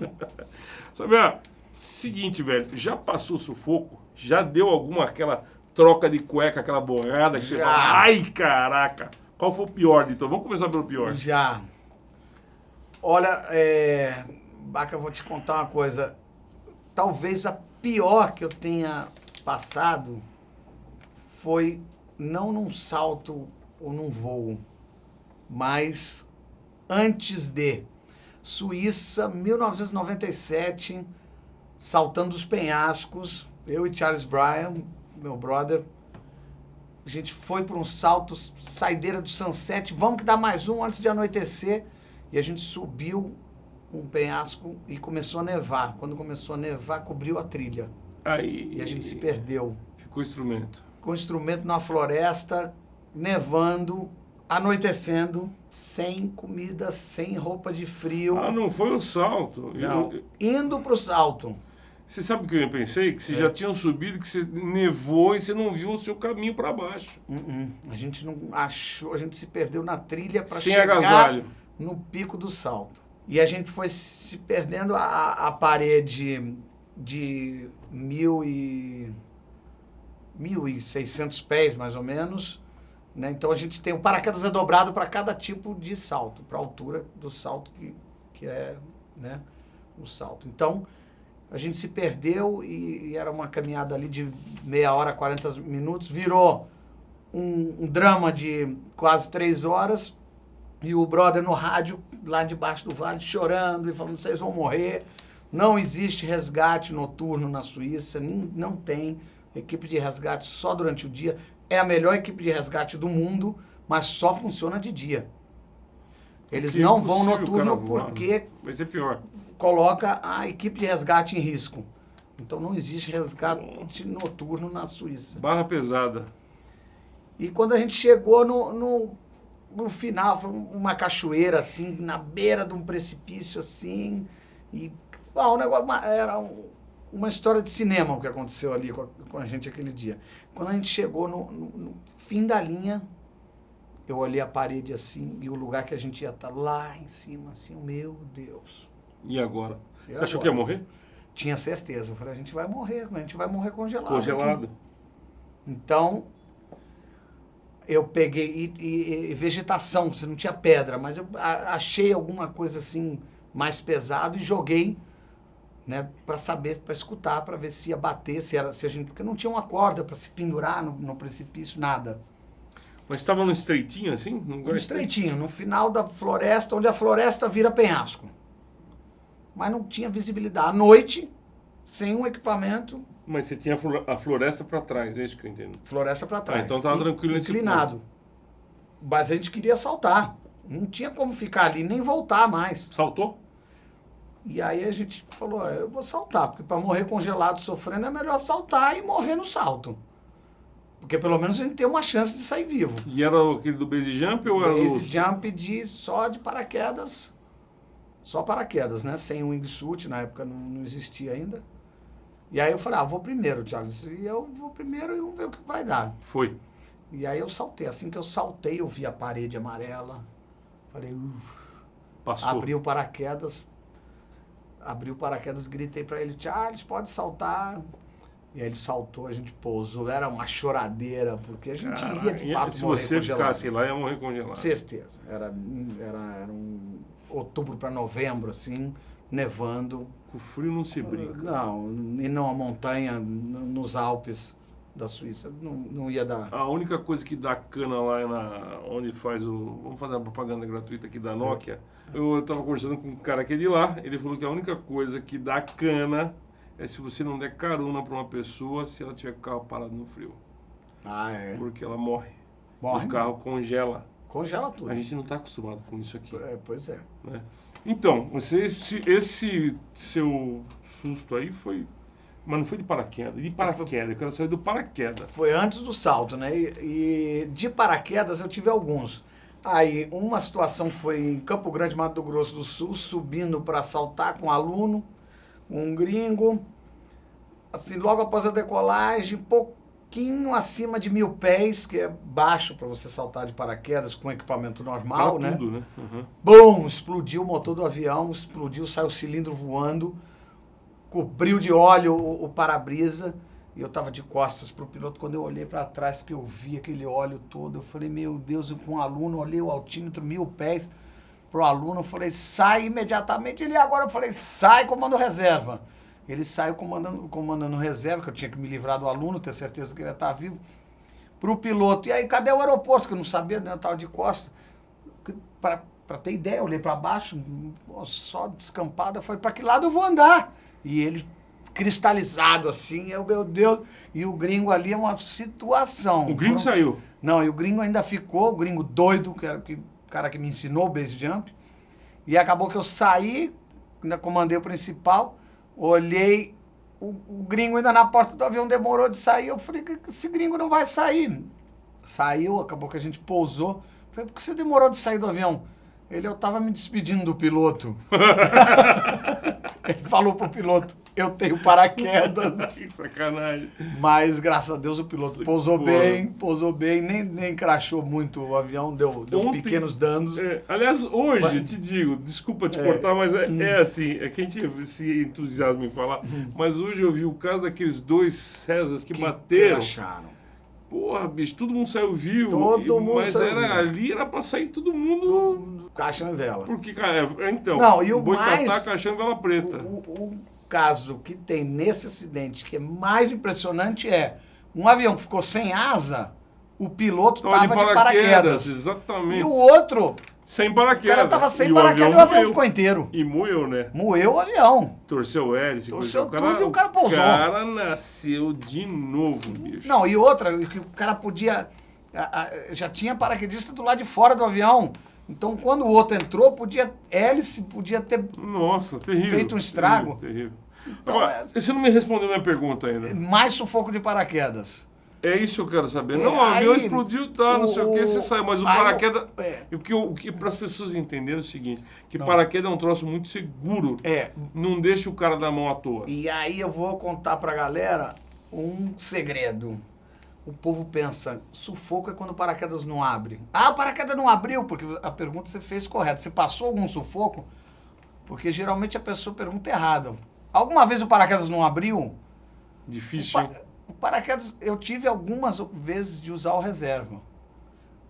Sabiá, seguinte, velho, já passou sufoco? Já deu aquela troca de cueca, aquela borrada que você fala, ai, caraca. Qual foi o pior de todos? Vamos começar pelo pior. Já. Olha, Baca, eu vou te contar uma coisa. Talvez a pior que eu tenha passado foi não num salto ou num voo, mas antes de Suíça, 1997, saltando os penhascos, eu e Charles Bryan, meu brother, a gente foi para um salto, saideira do Sunset, vamos que dá mais um antes de anoitecer, e a gente subiu um penhasco e começou a nevar. Quando começou a nevar, cobriu a trilha. Aí, e a gente se perdeu. Ficou o instrumento. Com o instrumento na floresta, nevando, anoitecendo, sem comida, sem roupa de frio. Ah, não foi o salto. Não, indo pro salto. Você sabe o que eu pensei? Que você já tinha subido, que você nevou e você não viu o seu caminho para baixo. A gente não achou, a gente se perdeu na trilha para Sem chegar agasalho. no pico do salto. E a gente foi se perdendo a parede de 1.600 pés, mais ou menos. Né? Então a gente tem o paraquedas redobrado para cada tipo de salto, para a altura do salto que é, né, o salto. Então a gente se perdeu e era uma caminhada ali de meia hora, 40 minutos, virou um drama de quase 3 horas e o brother no rádio lá debaixo do vale chorando e falando, vocês vão morrer, não existe resgate noturno na Suíça, não tem equipe de resgate só durante o dia. É a melhor equipe de resgate do mundo, mas só funciona de dia. Eles não vão noturno porque vai ser pior. Coloca a equipe de resgate em risco. Então não existe resgate noturno na Suíça. Barra pesada. E quando a gente chegou no final, foi uma cachoeira assim, na beira de um precipício assim, e o negócio era uma história de cinema o que aconteceu ali com a gente aquele dia. Quando a gente chegou no fim da linha, eu olhei a parede assim, e o lugar que a gente ia estar lá em cima, assim, meu Deus. E agora? Você achou que ia morrer? Tinha certeza. Eu falei, a gente vai morrer congelado. Congelado. Aqui. Então, eu peguei, e vegetação, você não tinha pedra, mas eu achei alguma coisa assim, mais pesado e joguei, né, para saber, para escutar, para ver se ia bater, se a gente, porque não tinha uma corda para se pendurar no precipício, nada. Mas estava no estreitinho assim? No estreitinho, no final da floresta, onde a floresta vira penhasco. Mas não tinha visibilidade. À noite, sem um equipamento. Mas você tinha a floresta para trás, é isso que eu entendo. Floresta para trás. Então estava tranquilo nesse inclinado. Ponto. Mas a gente queria saltar. Não tinha como ficar ali, nem voltar mais. Saltou? E aí a gente falou, eu vou saltar, porque para morrer congelado sofrendo é melhor saltar e morrer no salto. Porque pelo menos a gente tem uma chance de sair vivo. E era aquele do base jump ou era base jump só de paraquedas. Só paraquedas, né? Sem wingsuit, na época não existia ainda. E aí eu falei, vou primeiro, Charles. E eu vou primeiro e vamos ver o que vai dar. Foi. E aí eu saltei. Assim que eu saltei, eu vi a parede amarela. Falei, passou. Abri o paraquedas, gritei pra ele, Charles, pode saltar. E aí ele saltou, a gente pousou. Era uma choradeira, porque a gente ia de fato se morrer você congelado. Ficasse lá, ia morrer congelado. Certeza. Era um outubro para novembro, assim, nevando. Com frio não se brinca. Não, e não a montanha, nos Alpes da Suíça, não ia dar. A única coisa que dá cana lá é onde faz vamos fazer uma propaganda gratuita aqui da Nokia. Eu estava conversando com um cara que é de lá, ele falou que a única coisa que dá cana é se você não der carona para uma pessoa se ela tiver com o carro parado no frio. É? Porque ela morre. Morre. O carro congela. Congela tudo. A gente não está acostumado com isso aqui. Pois é. Né? Então, esse seu susto aí foi... Mas não foi de paraquedas. De paraquedas, eu quero saber do paraquedas. Foi antes do salto, né? E de paraquedas eu tive alguns. Aí, uma situação foi em Campo Grande, Mato Grosso do Sul, subindo para saltar com um aluno, um gringo. Assim, logo após a decolagem, pouquinho acima de 1.000 pés, que é baixo para você saltar de paraquedas com equipamento normal, né? Tudo, né? Uhum. Bum! Explodiu o motor do avião, saiu o cilindro voando, cobriu de óleo o para-brisa, e eu estava de costas para o piloto. Quando eu olhei para trás, que eu vi aquele óleo todo, eu falei, meu Deus, eu com o aluno, olhei o altímetro, 1.000 pés pro aluno, eu falei, sai imediatamente. Ele agora, eu falei, sai, comando reserva. Ele saiu comandando reserva, que eu tinha que me livrar do aluno, ter certeza que ele ia estar vivo, pro piloto. E aí, cadê o aeroporto? Que eu não sabia, né? Eu estava de costas. Para ter ideia, eu olhei para baixo, só descampada, foi para que lado eu vou andar? E ele cristalizado assim, meu Deus, e o gringo ali é uma situação. O gringo saiu? Não, e o gringo ainda ficou, o gringo doido, que era o cara que me ensinou o base jump, e acabou que eu saí, ainda comandei o principal, olhei, o gringo ainda na porta do avião demorou de sair, eu falei, esse gringo não vai sair. Saiu, acabou que a gente pousou, Falei, por que você demorou de sair do avião? Eu tava me despedindo do piloto. Ele falou pro piloto, eu tenho paraquedas. Que sacanagem. Mas, graças a Deus, o piloto pousou bem, nem crashou muito o avião, deu Ontem, pequenos danos. Aliás, hoje, eu te digo, desculpa te cortar, mas é assim, é que a gente se entusiasma em falar, mas hoje eu vi o caso daqueles 2 Césars que bateram. Crasharam. Porra, bicho, todo mundo saiu vivo. Todo mundo mas saiu vivo. Ali era pra sair todo mundo. Caixa em vela. Porque, cara, então. Não, e o Boitatá, mais... caixão em vela preta. O caso que tem nesse acidente, que é mais impressionante, é um avião que ficou sem asa, o piloto estava de paraquedas. Exatamente. E o outro, sem paraquedas. o cara estava sem paraquedas e o avião ficou inteiro. E moeu, né? Moeu o avião. Torceu o hélice. Torceu tudo e o cara pousou. O cara nasceu de novo, bicho. Não, e outra, que o cara podia... já tinha paraquedista do lado de fora do avião. Então, quando o outro entrou, hélice podia ter feito um estrago. Terrível. Então, Agora, você não me respondeu a minha pergunta ainda. Mais sufoco de paraquedas. É isso que eu quero saber. Não, o avião explodiu, tá, não sei o que, você saiu. Mas o paraquedas... O que para as pessoas entenderem é o seguinte, que paraquedas é um troço muito seguro. Não deixa o cara dar mão à toa. E aí eu vou contar pra galera um segredo. O povo pensa, sufoco é quando o paraquedas não abre. Ah, o paraquedas não abriu, porque a pergunta você fez correta. Você passou algum sufoco? Porque geralmente a pessoa pergunta errado. Alguma vez o paraquedas não abriu? Difícil, hein? O paraquedas, eu tive algumas vezes de usar o reserva.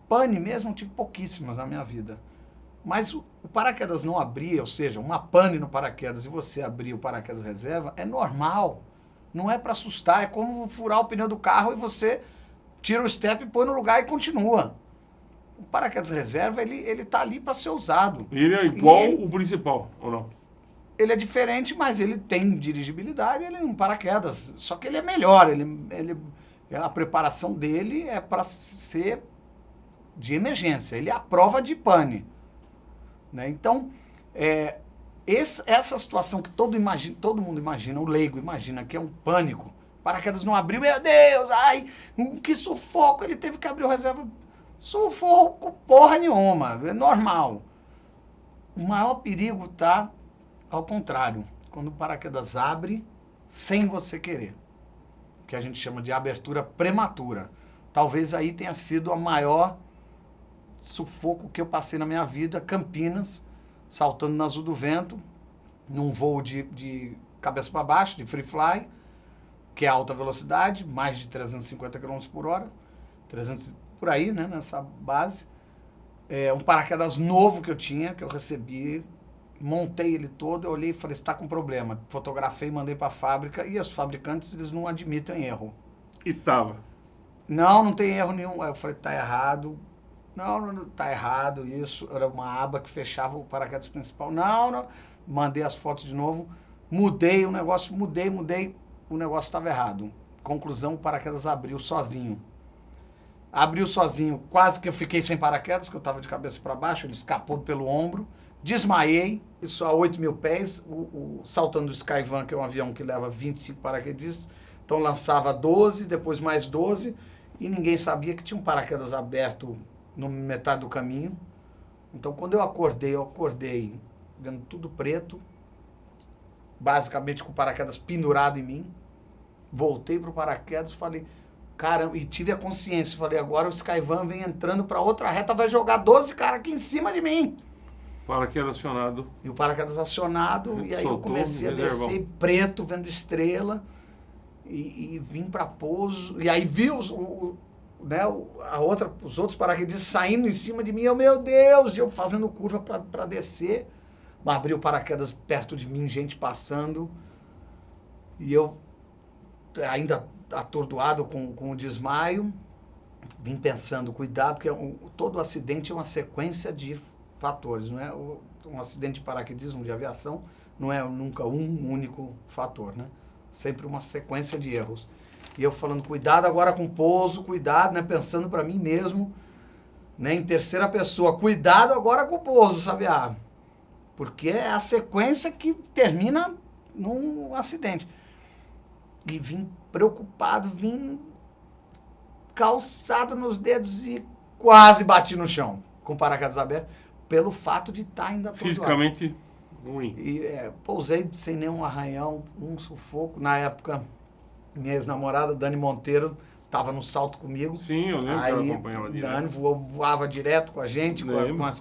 Pane mesmo, eu tive pouquíssimas na minha vida. Mas o paraquedas não abrir, ou seja, uma pane no paraquedas e você abrir o paraquedas reserva, é normal. Não é para assustar, é como furar o pneu do carro e você tira o step, põe no lugar e continua. O paraquedas reserva, ele tá ali para ser usado. Ele é igual o principal, ou não? Ele é diferente, mas ele tem dirigibilidade, ele é um paraquedas. Só que ele é melhor, a preparação dele é para ser de emergência. Ele é a prova de pane. Né? Então, essa situação que todo mundo imagina, o leigo imagina, que é um pânico. Paraquedas não abriu, meu Deus, ai, que sufoco, ele teve que abrir o reserva. Sufoco porra nenhuma, é normal. O maior perigo está ao contrário, quando o paraquedas abre sem você querer, que a gente chama de abertura prematura. Talvez aí tenha sido a maior sufoco que eu passei na minha vida, Campinas, saltando na Azul do Vento, num voo de cabeça para baixo, de free fly, que é alta velocidade, mais de 350 km por hora, 300 por aí, né, nessa base. Um paraquedas novo que eu tinha, que eu recebi, montei ele todo, eu olhei e falei, está com problema. Fotografei, mandei para a fábrica, e os fabricantes, eles não admitem erro. E tava? Não tem erro nenhum. Aí eu falei, tá errado. Não, tá errado isso. Era uma aba que fechava o paraquedas principal. Não. Mandei as fotos de novo. Mudei o negócio, mudei. O negócio estava errado. Conclusão, o paraquedas abriu sozinho. Abriu sozinho. Quase que eu fiquei sem paraquedas, que eu estava de cabeça para baixo. Ele escapou pelo ombro. Desmaiei. Isso a 8.000 pés. Saltando do Skyvan, que é um avião que leva 25 paraquedistas. Então lançava 12, depois mais 12. E ninguém sabia que tinha um paraquedas aberto no metade do caminho. Então, quando eu acordei vendo tudo preto, basicamente com o paraquedas pendurado em mim. Voltei pro paraquedas, falei, caramba, e tive a consciência, falei, agora o Skyvan vem entrando para outra reta, vai jogar 12 caras aqui em cima de mim. Paraquedas acionado. E o paraquedas acionado, e aí eu comecei a descer preto, vendo estrela, e vim para pouso, e aí vi os outros paraquedistas saindo em cima de mim, meu Deus, e eu fazendo curva para descer, abri o paraquedas perto de mim, gente passando, e eu ainda atordoado com o desmaio, vim pensando, cuidado, porque todo acidente é uma sequência de fatores, não é? Um acidente de paraquedismo, de aviação, não é nunca um único fator, né? Sempre uma sequência de erros. E eu falando, cuidado agora com o pouso, cuidado, né? Pensando para mim mesmo, né? Em terceira pessoa, cuidado agora com o pouso, sabe? Porque é a sequência que termina num acidente. E vim preocupado, vim calçado nos dedos e quase bati no chão. com paraquedas aberto, pelo fato de estar ainda todo Fisicamente ruim. E pousei sem nenhum arranhão, um sufoco. Na época, minha ex-namorada, Dani Monteiro, estava no salto comigo. Sim, eu lembro que ela acompanhava direto. Dani voava direto com a gente,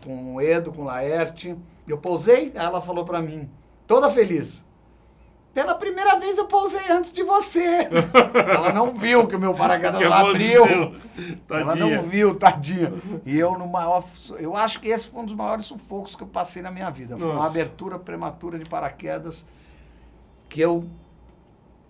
com o Edo, com o Laerte. Eu pousei, ela falou para mim, toda feliz. Pela primeira vez eu pousei antes de você. Ela não viu que o meu paraquedas abriu. Ela não viu, tadinha. E eu eu acho que esse foi um dos maiores sufocos que eu passei na minha vida. Foi uma abertura prematura de paraquedas que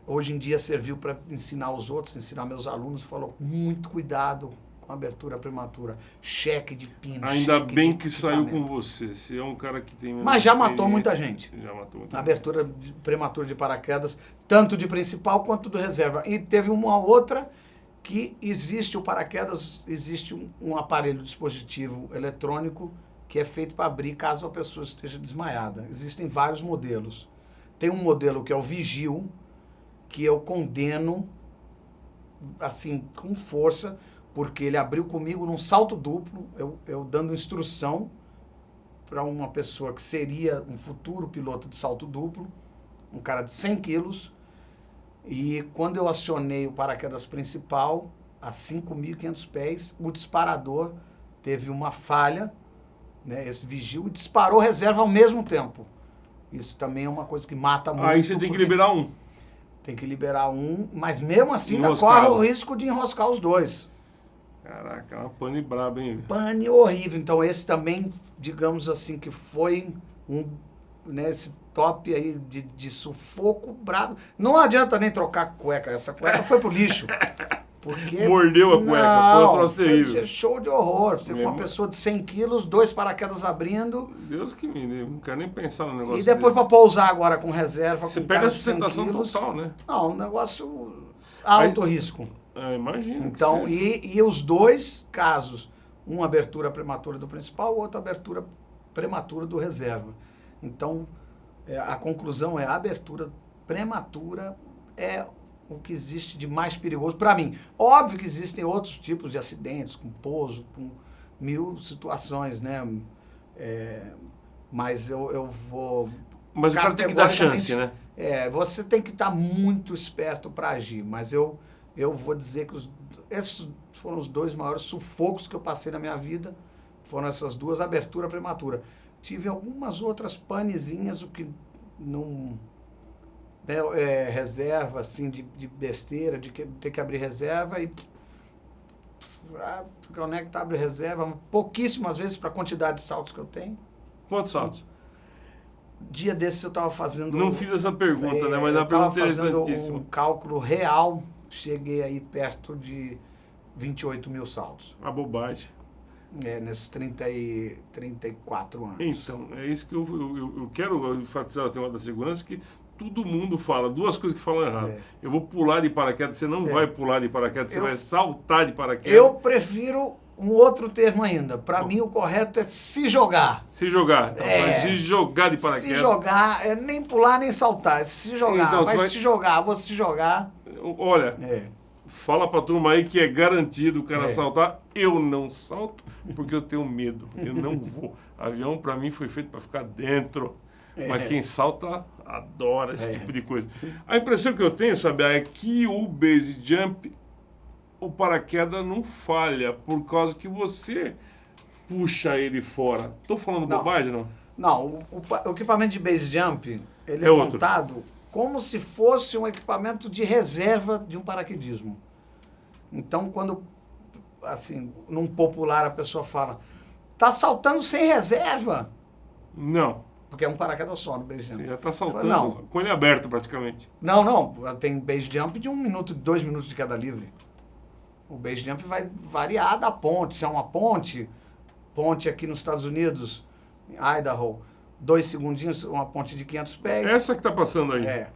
hoje em dia serviu para ensinar os outros, ensinar meus alunos. Falou, muito cuidado com a abertura prematura. Cheque de pino, ainda bem que saiu com você. Você é um cara que tem... Mas já matou muita gente. Já matou muita gente. Abertura prematura de paraquedas, tanto de principal quanto do reserva. E teve uma outra que existe o paraquedas, existe um aparelho dispositivo eletrônico que é feito para abrir caso a pessoa esteja desmaiada. Existem vários modelos. Tem um modelo que é o Vigil, que eu condeno, assim, com força, porque ele abriu comigo num salto duplo, eu dando instrução para uma pessoa que seria um futuro piloto de salto duplo, um cara de 100 quilos, e quando eu acionei o paraquedas principal, a 5.500 pés, o disparador teve uma falha, né, esse Vigil, e disparou reserva ao mesmo tempo. Isso também é uma coisa que mata muito. Aí você tem que liberar um. Tem que liberar um, mas mesmo assim ainda corre o risco de enroscar os dois. Caraca, uma pane braba, hein? Pane horrível. Então esse também, digamos assim, que foi esse top aí de sufoco brabo. Não adianta nem trocar cueca. Essa cueca foi pro lixo. Porque mordeu a cueca, foi um troço terrível. Show de horror. Você com uma pessoa de 100 quilos, 2 paraquedas abrindo. Deus que me dê, não quero nem pensar no negócio. E depois para pousar agora com reserva, você com perde a de 100 sustentação quilos. total, né? Não, um negócio alto risco. Imagina. Então, e os dois casos, uma abertura prematura do principal, outra abertura prematura do reserva. Então, a conclusão é a abertura prematura é o que existe de mais perigoso para mim. Óbvio que existem outros tipos de acidentes, com pouso, com 1000 situações, né? Mas eu vou... Mas o cara tem que dar chance, né? Você tem que estar muito esperto para agir, mas eu vou dizer que esses foram os dois maiores sufocos que eu passei na minha vida, foram essas duas aberturas prematuras. Tive algumas outras panezinhas, o que não... reserva, assim, de besteira, de ter que abrir reserva e... porque onde é que abre reserva? Pouquíssimas vezes para a quantidade de saltos que eu tenho. Quantos saltos? Dia desses eu estava fazendo... Não fiz essa pergunta, né? Mas é uma pergunta interessantíssima. Eu estava fazendo um cálculo real, cheguei aí perto de 28 mil saltos. A bobagem. Nesses 34 anos. Então, é isso que eu quero enfatizar o tema da segurança, que todo mundo fala, duas coisas que falam errado. Eu vou pular de paraquedas, você não vai pular de paraquedas, você vai saltar de paraquedas. Eu prefiro um outro termo ainda. Para mim, o correto é se jogar. Se jogar. Então, se jogar de paraquedas. Se jogar, nem pular, nem saltar. É se jogar. Então, se jogar, vou se jogar. Olha, fala pra turma aí que é garantido o cara saltar. Eu não salto porque eu tenho medo. Eu não vou. Avião, pra mim, foi feito para ficar dentro. Mas quem salta, adora esse tipo de coisa. A impressão que eu tenho, sabe, é que o base jump, o paraquedas não falha, por causa que você puxa ele fora. Tô falando bobagem, não? Não, o equipamento de base jump, ele é montado como se fosse um equipamento de reserva de um paraquedismo. Então, quando, assim, num popular a pessoa fala, tá saltando sem reserva. Não. Porque é um paraquedas só no base jump. Você já está saltando com ele aberto praticamente. Não. Tem base jump de 1 minuto, 2 minutos de queda livre. O base jump vai variar da ponte. Se é uma ponte aqui nos Estados Unidos, em Idaho, 2 segundinhos, uma ponte de 500 pés. Essa que está passando aí?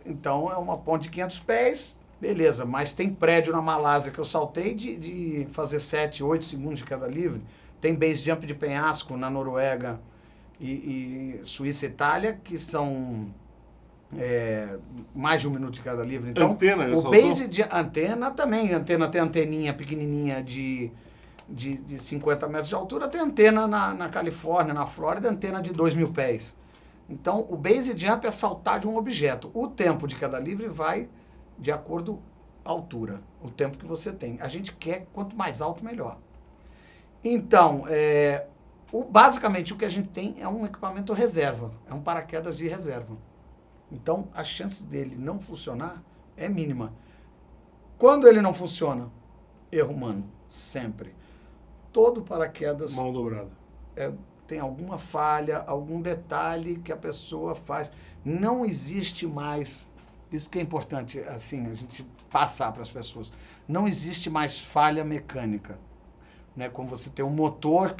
Então, é uma ponte de 500 pés, beleza. Mas tem prédio na Malásia que eu saltei de fazer 7, 8 segundos de queda livre. Tem base jump de penhasco na Noruega e Suíça e Itália, que são mais de 1 minuto de queda livre. Então, antena, o base de antena também. Antena tem anteninha pequenininha de de 50 metros de altura, tem antena na Califórnia, na Flórida, antena de 2.000 pés. Então, o base jump é saltar de um objeto. O tempo de queda livre vai de acordo à altura, o tempo que você tem. A gente quer quanto mais alto, melhor. Então, basicamente o que a gente tem é um equipamento reserva, é um paraquedas de reserva. Então, a chance dele não funcionar é mínima. Quando ele não funciona, erro humano, sempre. Todo paraquedas Mão dobrada. tem alguma falha, algum detalhe que a pessoa faz. Não existe mais, isso que é importante, assim, a gente passar para as pessoas, não existe mais falha mecânica. Né? Como você tem um motor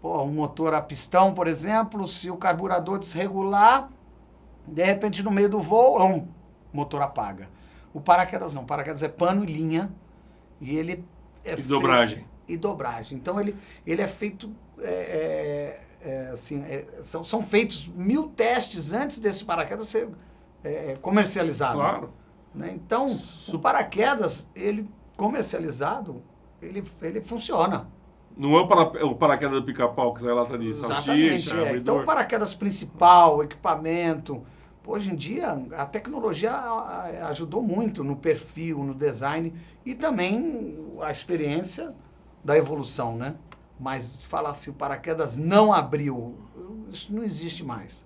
um motor a pistão, por exemplo, se o carburador desregular, de repente no meio do voo, o motor apaga. O paraquedas não, o paraquedas é pano e linha, e ele é feito... dobragem. E dobragem. Então, ele é feito, são feitos 1000 testes antes desse paraquedas ser comercializado. Claro. Né? Então, o paraquedas, ele comercializado, ele funciona. Não é o paraquedas do pica-pau que sai lata de salsicha, Então, o paraquedas principal, o equipamento... Hoje em dia, a tecnologia ajudou muito no perfil, no design e também a experiência da evolução, né? Mas falar assim, o paraquedas não abriu, isso não existe mais.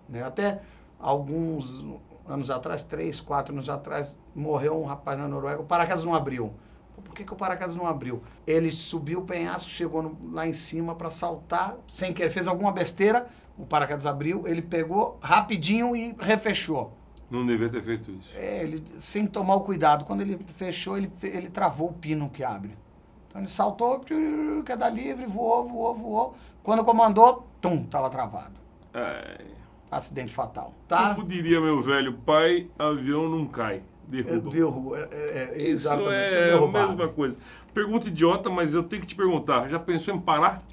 Né? Até alguns anos atrás, 3, 4 anos atrás, morreu um rapaz na Noruega, o paraquedas não abriu. Por que o paraquedas não abriu? Ele subiu o penhasco, chegou lá em cima para saltar, sem querer, fez alguma besteira, o paraquedas abriu, ele pegou rapidinho e refechou. Não devia ter feito isso. Ele, sem tomar o cuidado, quando ele fechou, ele travou o pino que abre. Então ele saltou, queda livre, voou. Quando comandou, estava travado. Acidente fatal. Tá? Como diria meu velho pai, avião não cai. Derruba. Exatamente. Isso é a mesma coisa. Pergunta idiota, mas eu tenho que te perguntar. Já pensou em parar?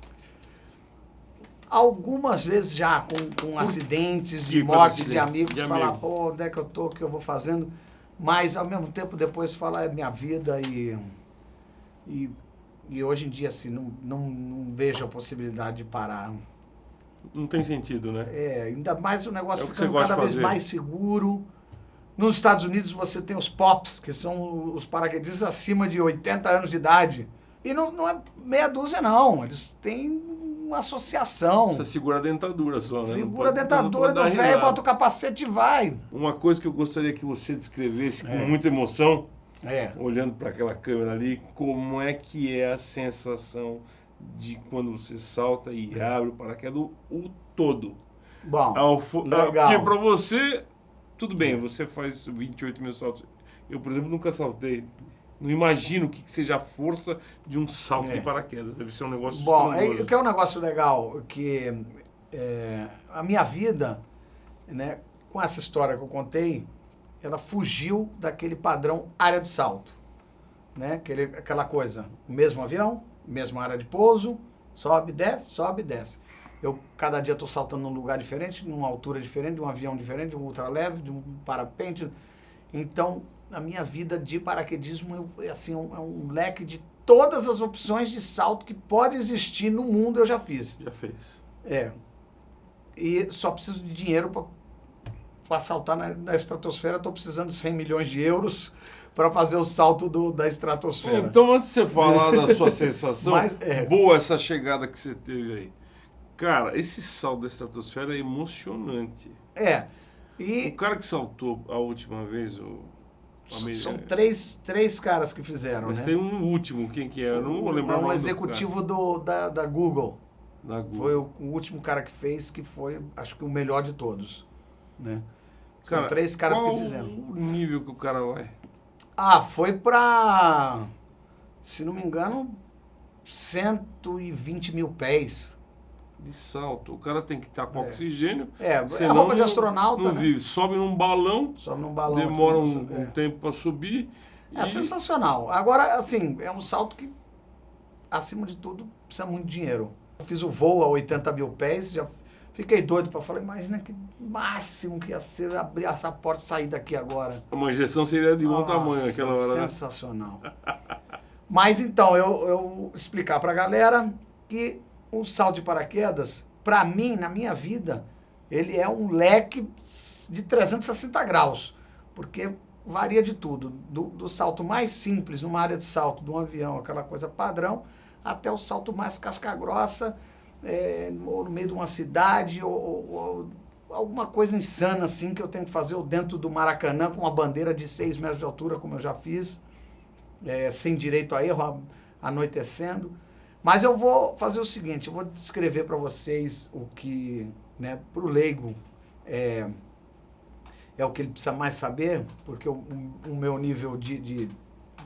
Algumas vezes já, com acidentes, de morte de amigos, falar, pô, onde é que eu tô, o que eu vou fazendo? Mas, ao mesmo tempo, depois falar, é minha vida e hoje em dia, assim, não vejo a possibilidade de parar. Não tem sentido, né? Ainda mais o negócio ficando cada vez mais seguro. Nos Estados Unidos você tem os POPs, que são os paraquedistas acima de 80 anos de idade. E não é meia dúzia, não. Eles têm uma associação. Você segura a dentadura só, né? Segura a dentadura do velho, bota o capacete e vai. Uma coisa que eu gostaria que você descrevesse com muita emoção, olhando para aquela câmera ali, como é que é a sensação de quando você salta e abre o paraquedas o todo. Bom, legal. Porque para você... Tudo bem, você faz 28 mil saltos. Eu, por exemplo, nunca saltei. Não imagino o que seja a força de um salto de paraquedas. Deve ser um negócio o que é um negócio legal, que a minha vida, né, com essa história que eu contei, ela fugiu daquele padrão área de salto. Né? Aquela coisa, o mesmo avião, mesma área de pouso, sobe, desce. Eu, cada dia, estou saltando num lugar diferente, numa altura diferente, de um avião diferente, de um ultraleve, de um parapente. Então, a minha vida de paraquedismo é um leque de todas as opções de salto que pode existir no mundo, eu já fiz. Já fez. E só preciso de dinheiro para saltar na estratosfera. Estou precisando de 100 milhões de euros para fazer o salto da estratosfera. Então, antes de você falar da sua sensação, boa essa chegada que você teve aí. Cara, esse salto da estratosfera é emocionante. E o cara que saltou a última vez... São três caras que fizeram, mas né? tem um último, quem que é? Eu não vou lembrar o nome. Um executivo da Google. Da Google. Foi o último cara que fez, que foi, acho que o melhor de todos. Né? São 3 caras que fizeram. Qual o nível que o cara vai? Foi pra, se não me engano, 120 mil pés. De salto. O cara tem que estar com oxigênio. É roupa de astronauta, não né? vive. Sobe num balão. Demora um tempo para subir. Sensacional. Agora, assim, é um salto que, acima de tudo, precisa muito dinheiro. Eu fiz o voo a 80 mil pés, já fiquei doido para falar, imagina que máximo que ia ser abrir essa porta e sair daqui agora. Uma injeção seria de bom tamanho naquela hora. Sensacional. Mas então, eu explicar para a galera que o salto de paraquedas, para mim, na minha vida, ele é um leque de 360 graus, porque varia de tudo, do salto mais simples, numa área de salto de um avião, aquela coisa padrão, até o salto mais casca-grossa, ou no meio de uma cidade, ou alguma coisa insana assim que eu tenho que fazer, ou dentro do Maracanã com uma bandeira de 6 metros de altura, como eu já fiz, sem direito a erro, anoitecendo. Mas eu vou fazer o seguinte, eu vou descrever para vocês o que, né, para o leigo é o que ele precisa mais saber, porque o meu nível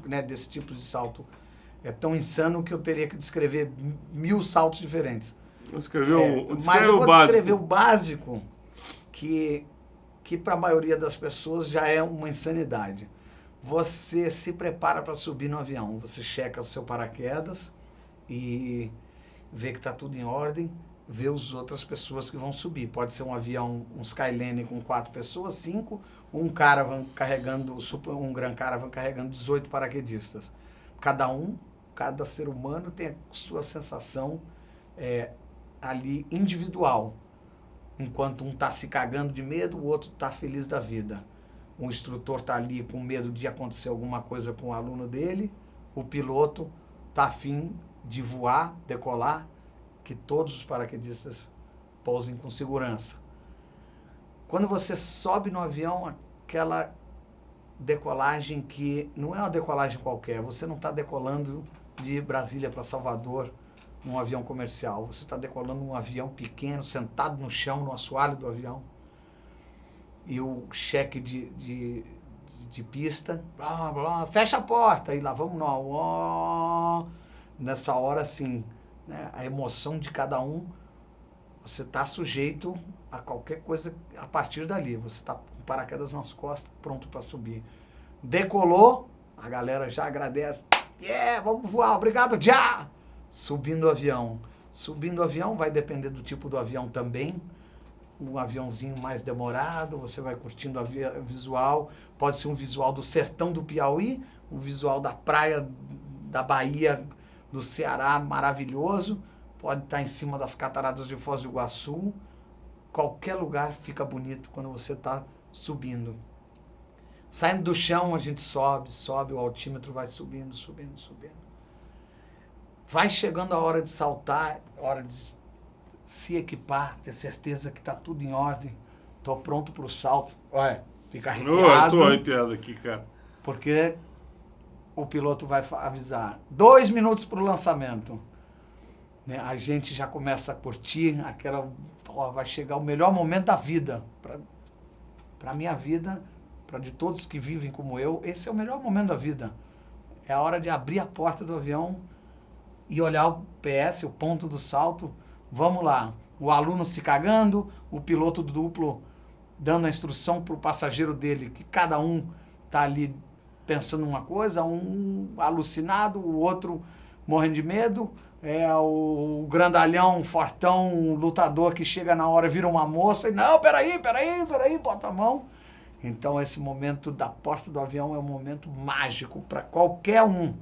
né, desse tipo de salto é tão insano que eu teria que descrever 1000 saltos diferentes. Mas eu vou descrever o básico, que para a maioria das pessoas já é uma insanidade. Você se prepara para subir no avião, você checa o seu paraquedas e vê que está tudo em ordem, vê as outras pessoas que vão subir. Pode ser um avião, um Skylane com 4 pessoas, 5, um Caravan carregando, um Grand Caravan carregando 18 paraquedistas. Cada ser humano tem a sua sensação ali individual. Enquanto um está se cagando de medo, o outro está feliz da vida. O instrutor está ali com medo de acontecer alguma coisa com o aluno dele, o piloto está afim de voar, decolar, que todos os paraquedistas pousem com segurança. Quando você sobe no avião, aquela decolagem que não é uma decolagem qualquer, você não está decolando de Brasília para Salvador num avião comercial, você está decolando num avião pequeno, sentado no chão, no assoalho do avião, e o cheque de pista, blá, blá, fecha a porta, e lá vamos nós. Nessa hora, assim, né, a emoção de cada um, você está sujeito a qualquer coisa a partir dali. Você está com paraquedas nas costas, pronto para subir. Decolou, a galera já agradece. Vamos voar, obrigado, já! Subindo o avião. Subindo o avião, vai depender do tipo do avião também. Um aviãozinho mais demorado, você vai curtindo o visual. Pode ser um visual do sertão do Piauí, um visual da praia da Bahia, do Ceará, maravilhoso. Pode estar em cima das cataratas de Foz do Iguaçu. Qualquer lugar fica bonito quando você está subindo. Saindo do chão, a gente sobe, o altímetro vai subindo. Vai chegando a hora de saltar, hora de se equipar, ter certeza que está tudo em ordem. Estou pronto para o salto. Olha, fica arrepiado. Estou arrepiado aqui, cara. Porque o piloto vai avisar 2 minutos para o lançamento. Né? A gente já começa a curtir vai chegar o melhor momento da vida. Para a minha vida, para de todos que vivem como eu, esse é o melhor momento da vida. É a hora de abrir a porta do avião e olhar o PS, o ponto do salto. Vamos lá. O aluno se cagando, o piloto duplo dando a instrução para o passageiro dele, que cada um está ali pensando uma coisa, um alucinado, o outro morrendo de medo, o grandalhão, fortão, lutador que chega na hora, vira uma moça e, não, peraí, bota a mão. Então esse momento da porta do avião é um momento mágico para qualquer um,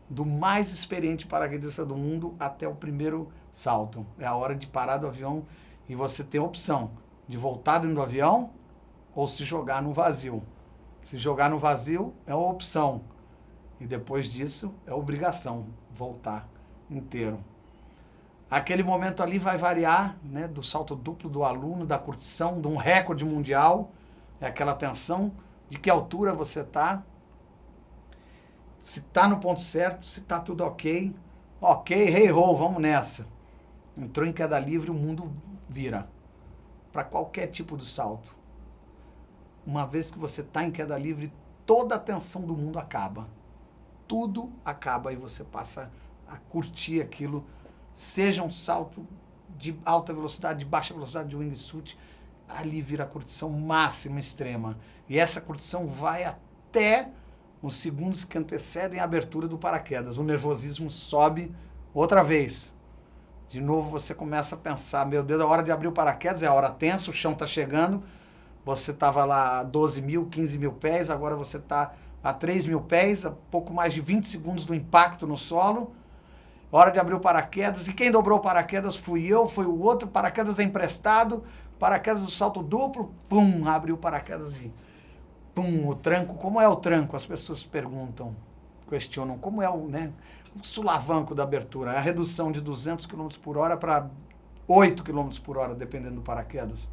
do mais experiente paraquedista do mundo até o primeiro salto. É a hora de parar do avião e você tem a opção de voltar dentro do avião ou se jogar no vazio. Se jogar no vazio é uma opção. E depois disso é obrigação voltar inteiro. Aquele momento ali vai variar, né, do salto duplo do aluno, da curtição, de um recorde mundial. É aquela tensão de que altura você está. Se está no ponto certo, se está tudo ok. Ok, hey ho, vamos nessa. Entrou em queda livre, o mundo vira. Para qualquer tipo de salto. Uma vez que você está em queda livre, toda a tensão do mundo acaba. Tudo acaba e você passa a curtir aquilo. Seja um salto de alta velocidade, de baixa velocidade, de wingsuit, ali vira a curtição máxima, extrema. E essa curtição vai até os segundos que antecedem a abertura do paraquedas. O nervosismo sobe outra vez. De novo você começa a pensar, meu Deus, a hora de abrir o paraquedas é a hora tensa, o chão está chegando, você estava lá a 12 mil, 15 mil pés, agora você está a 3.000 pés, a pouco mais de 20 segundos do impacto no solo. Hora de abrir o paraquedas. E quem dobrou o paraquedas fui eu, foi o outro. Paraquedas é emprestado. Paraquedas do salto duplo. Pum, abriu o paraquedas e... Pum, o tranco. Como é o tranco? As pessoas perguntam, questionam. Como é o sulavanco da abertura? É a redução de 200 km por hora para 8 km por hora, dependendo do paraquedas.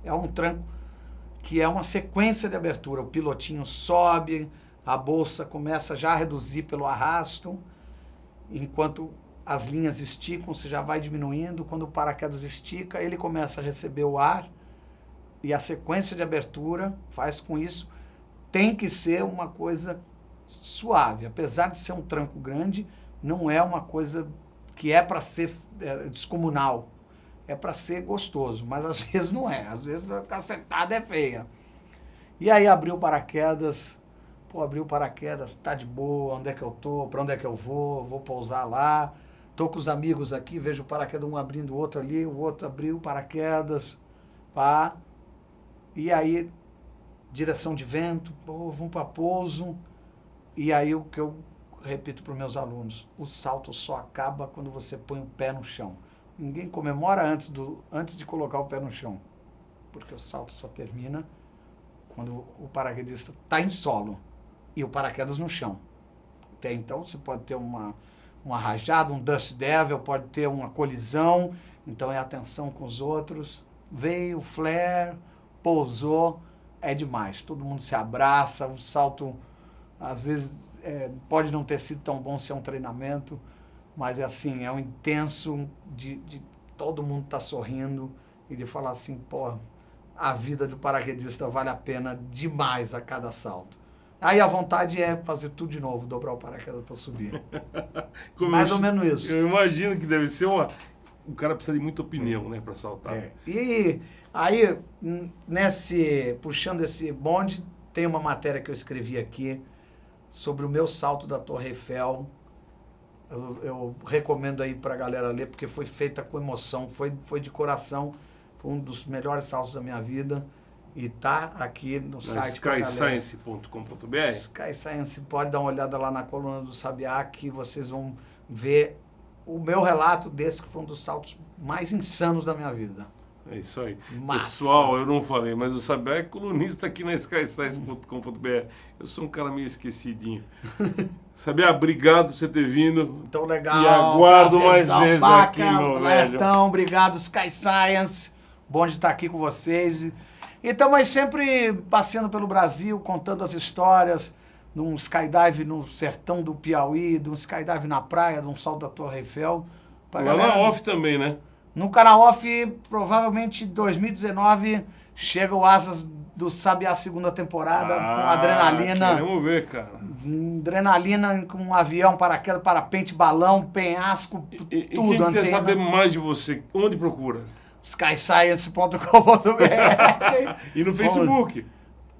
É um tranco que é uma sequência de abertura. O pilotinho sobe, a bolsa começa já a reduzir pelo arrasto. Enquanto as linhas esticam, você já vai diminuindo. Quando o paraquedas estica, ele começa a receber o ar. E a sequência de abertura faz com isso. Tem que ser uma coisa suave. Apesar de ser um tranco grande, não é uma coisa que é para ser descomunal. É para ser gostoso. Mas às vezes não é. Às vezes a cacetada é feia. E aí abriu o paraquedas... Pô, abriu o paraquedas, tá de boa, onde é que eu tô, pra onde é que eu vou pousar lá. Tô com os amigos aqui, vejo o paraquedas um abrindo o outro ali, o outro abriu o paraquedas, pá. E aí, direção de vento, pô, vamos pra pouso. E aí o que eu repito pros meus alunos, o salto só acaba quando você põe o pé no chão. Ninguém comemora antes de colocar o pé no chão, porque o salto só termina quando o paraquedista tá em solo. E o paraquedas no chão. Até então você pode ter uma rajada, um dust devil, pode ter uma colisão, então é atenção com os outros. Veio, flare, pousou, é demais. Todo mundo se abraça, o salto às vezes pode não ter sido tão bom se é um treinamento, mas é assim, é um intenso de todo mundo tá sorrindo e de falar assim, pô, a vida do paraquedista vale a pena demais a cada salto. Aí a vontade é fazer tudo de novo, dobrar o paraquedas para subir. Mais ou menos isso. Eu imagino que deve ser uma... O cara precisa de muita opinião, né, para saltar. E aí, puxando esse bonde, tem uma matéria que eu escrevi aqui sobre o meu salto da Torre Eiffel. Eu recomendo aí para a galera ler, porque foi feita com emoção, foi de coração, foi um dos melhores saltos da minha vida. E tá aqui no site. skyscience.com.br. Sky Science, pode dar uma olhada lá na coluna do Sabiá, que vocês vão ver o meu relato desse, que foi um dos saltos mais insanos da minha vida. É isso aí. Massa. Pessoal, eu não falei, mas o Sabiá é colunista aqui na skyscience.com.br. Eu sou um cara meio esquecidinho. Sabiá, obrigado por você ter vindo. Então, legal. Te aguardo mais vezes aqui, meu velho. Então, obrigado, Sky Science. Bom de estar aqui com vocês. E estamos sempre passeando pelo Brasil, contando as histórias, num skydive no sertão do Piauí, de um skydive na praia, de um salto da Torre Eiffel. Lá na off também, né? No canal off, provavelmente em 2019, chega o Asas do Sabiá segunda temporada, com adrenalina. Queremos ver, cara. Adrenalina com um avião, paraquedas, parapente, balão, penhasco, tudo. E quem quiser saber mais de você, onde procura? skyscience.com.br. E no Facebook?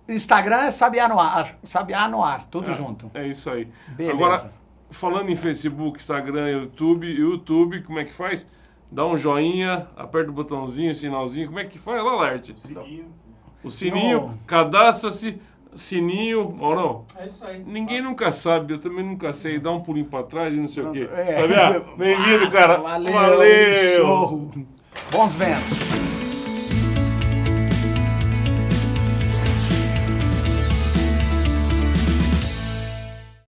Instagram é Sabiá no Ar. Sabiá no Ar, tudo junto. É isso aí. Beleza. Agora, falando em Facebook, Instagram, YouTube, como é que faz? Dá um joinha, aperta o botãozinho, sinalzinho. Como é que faz lá, Laerte? O sininho, cadastra-se, sininho, Maurão. É isso aí. Ninguém nunca sabe, eu também nunca sei. Dá um pulinho pra trás e não sei o quê. Sabiá, bem-vindo, cara. Valeu. Show. Bons ventos.